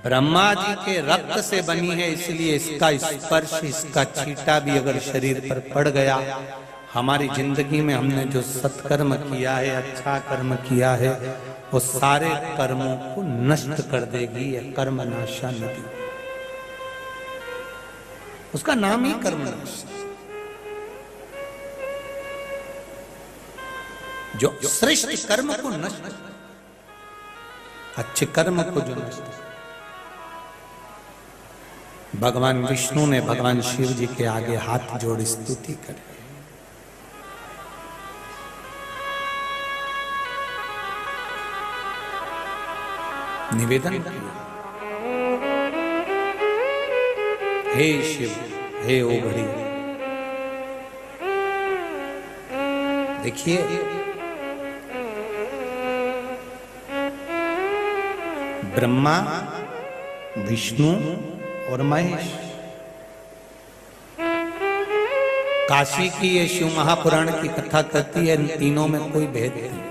ब्रह्मा जी के रक्त से बनी है, इसलिए इसका स्पर्श, इसका छींटा भी अगर शरीर पर पड़ गया, हमारी जिंदगी में हमने जो सत्कर्म किया है, अच्छा कर्म किया है, वो सारे कर्मों को नष्ट कर देगी ये कर्मनाशा नदी। उसका नाम ही कर्मनाश। जो श्रेष्ठ कर्म को नष्ट, अच्छे कर्म को जो नष्ट। भगवान विष्णु ने भगवान शिव जी के आगे हाथ जोड़ स्तुति करी, निवेदन किया, हे शिव, हे ओघड़ी। देखिए ब्रह्मा, विष्णु और महेश, काशी की ये शिव महापुराण की कथा करती है, इन तीनों में कोई भेद नहीं।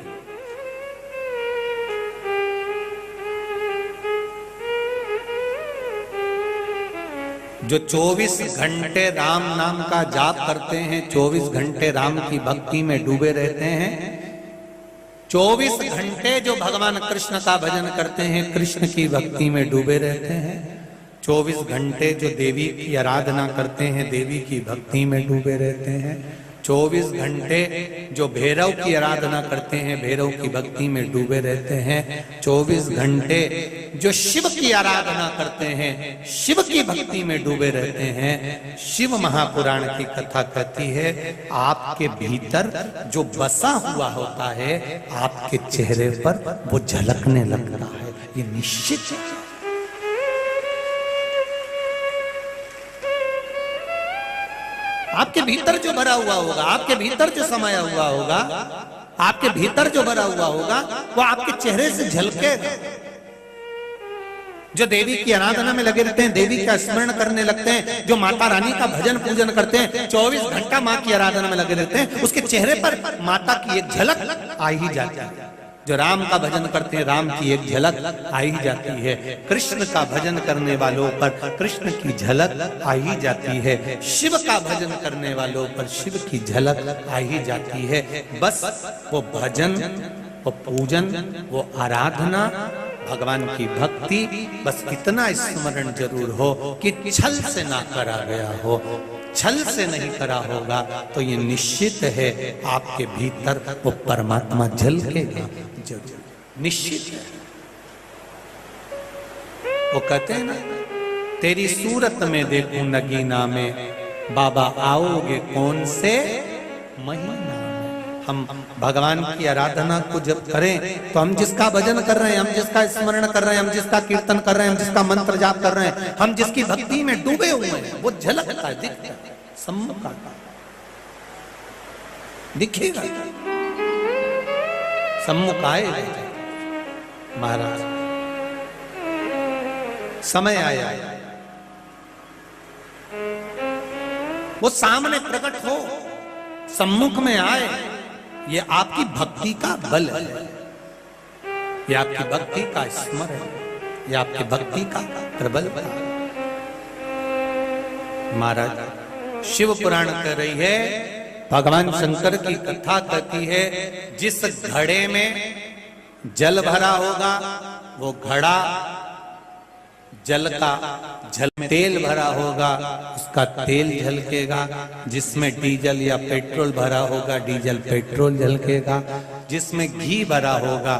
जो 24 घंटे राम नाम का जाप करते हैं, 24 घंटे राम की भक्ति में डूबे रहते हैं, 24 घंटे जो भगवान कृष्ण का भजन करते हैं, कृष्ण की भक्ति में डूबे रहते हैं, 24 घंटे जो देवी की आराधना करते हैं, देवी की भक्ति में डूबे रहते हैं, 24 घंटे जो भैरव की आराधना करते हैं, भैरव की भक्ति में डूबे रहते हैं, 24 घंटे जो शिव की आराधना करते हैं, शिव की भक्ति में डूबे रहते हैं। शिव महापुराण की कथा कहती है, आपके भीतर जो बसा हुआ होता है, आपके चेहरे पर वो झलकने लगता है, ये निश्चित है। आपके भीतर जो भरा हुआ होगा, आपके भीतर जो समाया हुआ होगा, आपके भीतर जो भरा हुआ होगा, वो आपके चेहरे से झलकेगा। जो देवी की आराधना में लगे रहते हैं, देवी का स्मरण करने लगते हैं, जो माता रानी का भजन पूजन करते हैं, 24 घंटा माँ की आराधना में लगे रहते हैं, उसके चेहरे पर माता की एक झलक आ ही जाती है। जो राम का भजन करते हैं, राम की एक झलक आ ही जाती है। कृष्ण का भजन करने वालों पर कृष्ण की झलक आ ही जाती है। शिव का भजन करने वालों पर शिव की झलक आ ही जाती है। बस वो भजन, वो पूजन, वो आराधना, भगवान की भक्ति, बस इतना स्मरण जरूर हो कि छल से ना करा गया हो। छल से नहीं करा होगा तो ये निश्चित है आपके भीतर वो परमात्मा झलकेगा, जरूर, निश्चित है। वो कहते हैं ना, तेरी सूरत में देखूं नगीना में, बाबा आओगे कौन से महीना। हम भगवान की आराधना को जब करें तो हम जिसका भजन कर रहे हैं, हम जिसका स्मरण कर रहे हैं, हम जिसका कीर्तन कर रहे हैं, हम जिसका मंत्र जाप कर रहे हैं, हम जिसकी भक्ति में डूबे हुए हैं, वो झलकता है, दिखता है, सम्मुख आता है, दिखेगा, सम्मुख आएगा। महाराज समय आया, वो सामने प्रकट हो, सम्मुख में आए। ये आपकी भक्ति का बल है, ये आपकी भक्ति का स्मरण है, ये आपकी भक्ति का प्रबल बल। महाराज शिव पुराण कह रही है, भगवान शंकर की कथा कहती है, जिस घड़े में जल भरा होगा वो घड़ा जल का तेल भरा होगा, उसका तेल झलकेगा। जिसमें डीजल या पेट्रोल भरा होगा, डीजल पेट्रोल झलकेगा। जिसमें घी भरा होगा,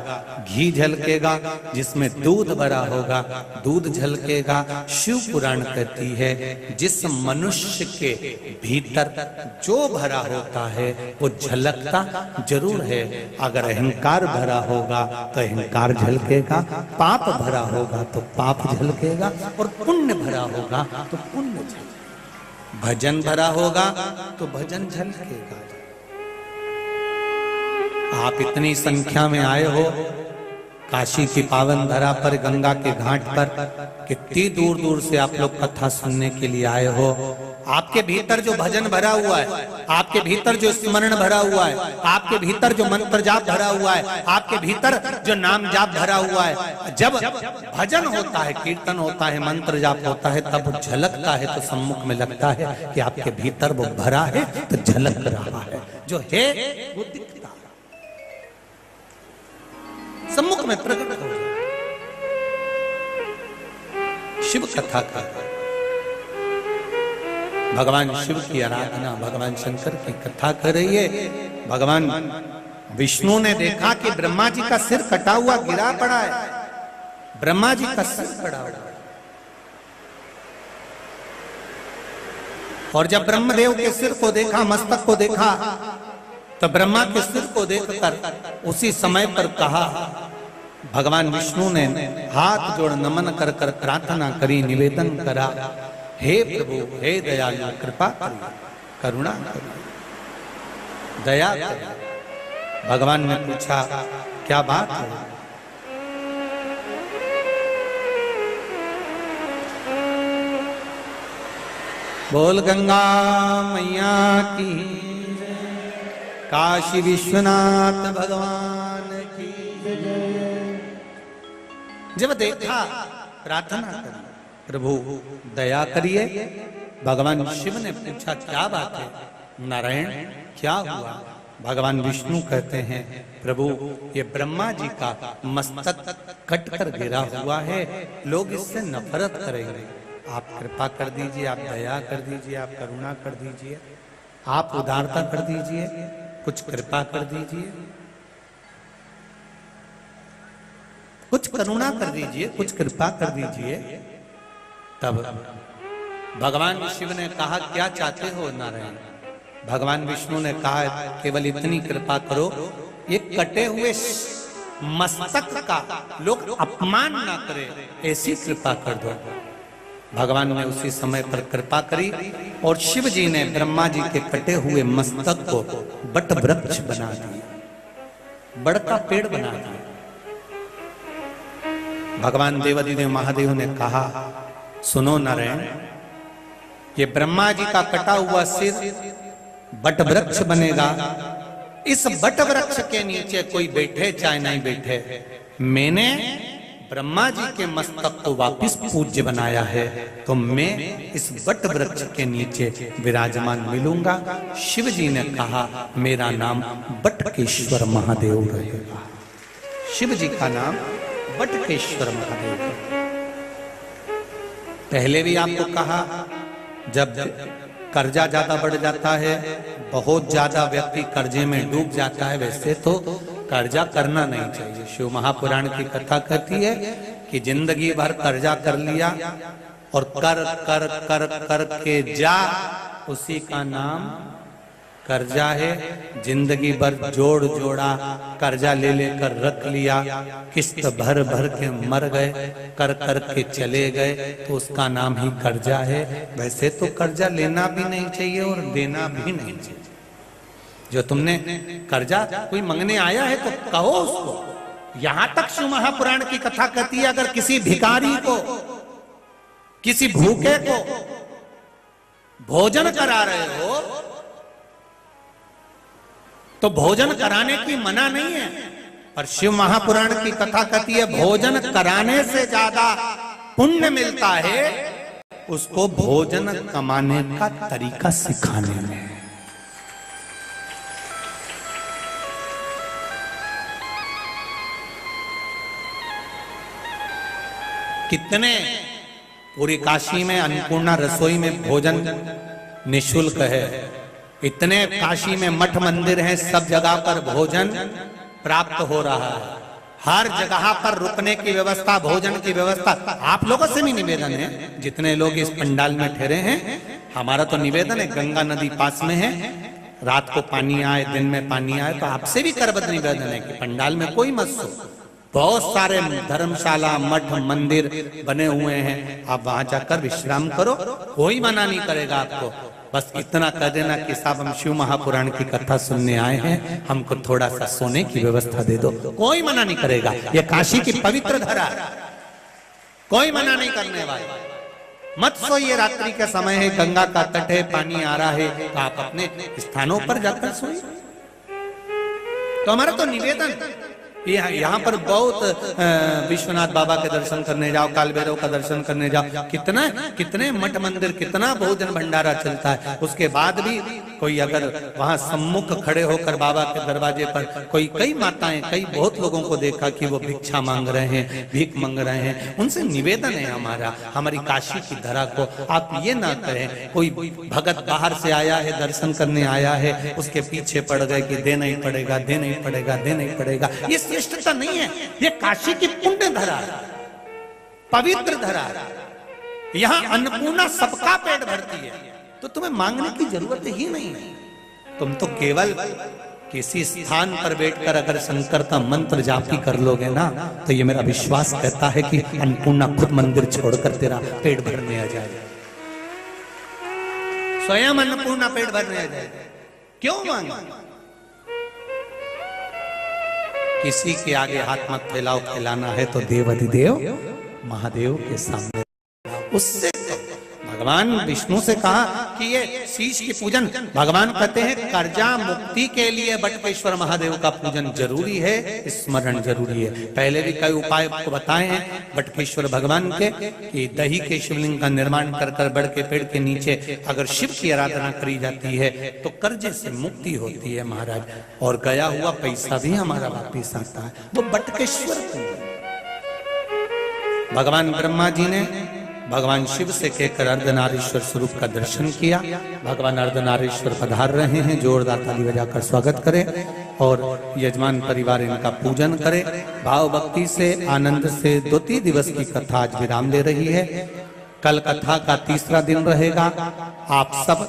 घी झलकेगा। जिसमें दूध भरा होगा, दूध झलकेगा। शिव पुराण कहती है, जिस मनुष्य के भीतर जो भरा होता है वो झलकता जरूर है। अगर अहंकार भरा होगा तो अहंकार झलकेगा, पाप भरा होगा तो पाप झलकेगा, और पुण्य भरा होगा तो पुण्य झलकेगा। भजन भरा होगा तो भजन झलकेगा। आप इतनी संख्या में आए हो काशी की पावन धरा पर, गंगा के घाट पर, कितनी दूर दूर से आप लोग कथा सुनने के लिए आए हो। आपके भीतर जो भजन भरा हुआ है, आपके भीतर जो स्मरण भरा हुआ है, आपके भीतर जो मंत्र जाप भरा हुआ है, आपके भीतर जो नाम जाप भरा हुआ है, जब भजन होता है, कीर्तन होता है, मंत्र जाप होता है, तब वो झलकता है। तो सम्मुख में लगता है कि आपके भीतर वो भरा है, तो झलक रहा है, जो है वो दिखता है, सम्मुख में प्रकट हो जाए। शिव कथा का भगवान शिव की आराधना, भगवान शंकर की कथा कर रही है। भगवान विष्णु ने देखा कि ब्रह्मा जी का सिर कटा हुआ गिरा पड़ा है, ब्रह्मा जी का सिर पड़ा हुआ है। और जब ब्रह्मदेव के सिर को देखा, मस्तक को देखा, तो ब्रह्मा के सिर को देखकर उसी समय पर कहा, भगवान विष्णु ने हाथ जोड़ नमन कर कर प्रार्थना करी, निवेदन करा, हे प्रभु, हे दयालु, कृपा करिए, करुणा करिए, दया करिए। भगवान ने पूछा, क्या बात है? बोल गंगा मैया की, काशी विश्वनाथ भगवान की। जब देखा, प्रार्थना करी, प्रभु दया करिए। भगवान शिव ने पूछा, क्या बात है नारायण, क्या हुआ? भगवान विष्णु कहते हैं, प्रभु ये ब्रह्मा जी का मस्तक कट कर गिरा हुआ है, लोग इससे नफरत करेंगे, आप कृपा कर दीजिए, आप दया कर दीजिए, आप करुणा कर दीजिए, आप उदारता कर दीजिए, कुछ कृपा कर दीजिए, कुछ करुणा कर दीजिए, कुछ कृपा कर दीजिए। तब भगवान शिव ने कहा, क्या चाहते हो नारायण? भगवान विष्णु ने कहा, केवल इतनी कृपा करो, ये कटे हुए मस्तक का लोग अपमान ना करे, ऐसी कृपा कर दो। भगवान ने उसी समय पर कृपा करी और शिव जी ने ब्रह्मा जी के कटे हुए मस्तक को बट वृक्ष बना दिया, बड़का पेड़ बना दिया। भगवान देवादिदेव महादेव ने कहा, सुनो नारायण, ये ब्रह्मा जी का कटा हुआ सिर बट वृक्ष बनेगा, इस बट वृक्ष के नीचे कोई बैठे चाहे नहीं बैठे, मैंने ब्रह्मा जी के मस्तक को वापिस पूज्य बनाया है, तो मैं इस बट वृक्ष के नीचे विराजमान मिलूंगा। शिव जी ने कहा, मेरा नाम बटकेश्वर महादेव रहेगा। शिव जी का नाम बटकेश्वर महादेव। पहले भी आपको कहा, जब कर्जा ज्यादा बढ़ जाता है, बहुत ज्यादा व्यक्ति कर्जे में डूब जाता है, वैसे तो कर्जा करना नहीं चाहिए। शिव महापुराण की कथा कहती है कि जिंदगी भर कर्जा कर लिया और कर कर कर कर के जा, उसी का नाम कर्जा है। जिंदगी भर जोड़ जोड़ा, कर्जा ले लेकर रख लिया, किस्त भर भर के मर गए, कर कर के चले गए, तो उसका नाम ही कर्जा है। वैसे तो कर्जा लेना भी नहीं चाहिए और देना भी नहीं चाहिए। जो तुमने कर्जा कोई मांगने आया है तो कहो उसको। यहां तक शिव महापुराण की कथा कहती है, अगर किसी भिखारी को, किसी भूखे को भोजन करा रहे हो तो भोजन कराने की मना नहीं है, पर शिव महापुराण की कथा कहती है, भोजन कराने से ज्यादा पुण्य मिलता है उसको भोजन कमाने का तरीका सिखाने में। कितने पूरी काशी में अन्नपूर्णा रसोई में भोजन निशुल्क है, इतने काशी में मठ मंदिर हैं, सब जगह पर भोजन प्राप्त हो रहा है, हर जगह पर रुकने की व्यवस्था, भोजन की व्यवस्था। आप लोगों से भी निवेदन है, जितने लोग इस पंडाल में ठहरे हैं, हमारा तो निवेदन है, गंगा नदी पास में है, रात को पानी आए, दिन में पानी आए, तो आपसे भी करबद्ध निवेदन है कि पंडाल में कोई मत सो। बहुत सारे धर्मशाला, मठ, मंदिर बने हुए हैं, आप वहां जाकर विश्राम करो, कोई मना नहीं करेगा आपको। बस इतना कह देना कि साहब हम शिव महापुराण की कथा सुनने आए हैं, हमको थोड़ा सा सोने की व्यवस्था दे दो, कोई मना नहीं करेगा। ये काशी की पवित्र धरा, कोई मना नहीं करने वाला। मत सोइए, रात्रि का समय है, गंगा का तट है, पानी आ रहा है, तो आप अपने स्थानों पर जाकर सोइए। तो हमारा तो निवेदन, यहाँ पर बहुत विश्वनाथ बाबा के दर्शन करने जाओ, काल भैरव का दर्शन करने जाओ, कितना कितने मठ मंदिर, कितना भोजन भंडारा चलता है, उसके बाद भी कोई अगर वहां सम्मुख खड़े होकर बाबा के दरवाजे पर कोई कई माताएं कई बहुत लोगों को देखा कि वो भिक्षा मांग रहे हैं, भीख मांग रहे हैं, उनसे निवेदन है हमारा, हमारी काशी की धरा को आप ये ना करें कोई भगत बाहर से आया है, दर्शन करने आया है, उसके पीछे पड़ गए कि देना ही पड़ेगा, देना ही पड़ेगा, देना ही पड़ेगा। ये श्रेष्ठता नहीं है, ये काशी की पुण्य धरा, पवित्र धरा। यहां अन्नपूर्णा सबका पेट भरती है, तो तुम्हें मांगने की जरूरत ही नहीं है। तुम तो केवल किसी स्थान पर बैठकर अगर शंकर का मंत्र जाप ही कर लोगे ना, तो ये मेरा विश्वास कहता है कि अन्नपूर्णा खुद मंदिर छोड़कर तेरा पेट भरने आ जाएगा। स्वयं अन्नपूर्णा पेट भरने आ जाएगा। क्यों मांगे? किसी के आगे हाथ मत फैलाओ, फैलाना है तो देवाधिदेव महादेव के सामने। उससे भगवान विष्णु से कहा कि ये शीश की पूजन, भगवान कहते हैं कर्जा मुक्ति के लिए बटकेश्वर महादेव का पूजन जरूरी है, स्मरण जरूरी है। पहले भी कई उपाय आपको बताए हैं बटकेश्वर भगवान के कि दही के शिवलिंग का निर्माण कर कर बड़ के पेड़ के नीचे अगर शिव की आराधना करी जाती है तो कर्जे से मुक्ति होती है महाराज, और गया हुआ पैसा भी हमारा वापिस आता है। वो बटकेश्वर भगवान ब्रह्मा जी ने भगवान शिव से कहकर अर्धनारीश्वर स्वरूप का दर्शन किया। भगवान अर्धनारीश्वर पधार रहे हैं, जोरदार ताली बजाकर स्वागत करें और यजमान परिवार इनका पूजन करे। भाव भक्ति से आनंद से 2-3 दिवस की कथा आज विराम ले रही है। कल कथा का 3रा दिन रहेगा। आप सब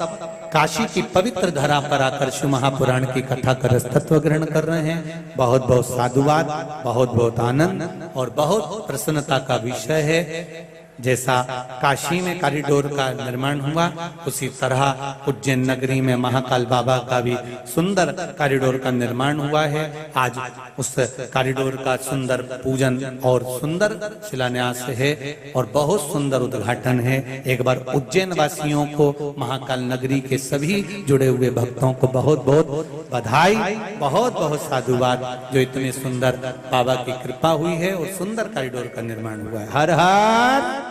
काशी की पवित्र धरा पर आकर शिव महापुराण की कथा का रसतत्व ग्रहण कर रहे हैं। बहुत बहुत साधुवाद, बहुत बहुत आनंद और बहुत प्रसन्नता का विषय है। जैसा काशी में कॉरिडोर का निर्माण हुआ, उसी तरह उज्जैन नगरी में महाकाल बाबा का भी सुंदर कॉरिडोर का निर्माण हुआ है। आज उस कॉरिडोर का सुंदर पूजन और सुंदर शिलान्यास है और बहुत सुंदर उद्घाटन है। एक बार उज्जैन वासियों को, महाकाल नगरी के सभी जुड़े हुए भक्तों को बहुत बहुत बधाई, बहुत बहुत साधुवाद, जो इतने सुंदर बाबा की कृपा हुई है और सुंदर कॉरिडोर का निर्माण हुआ है। हर हर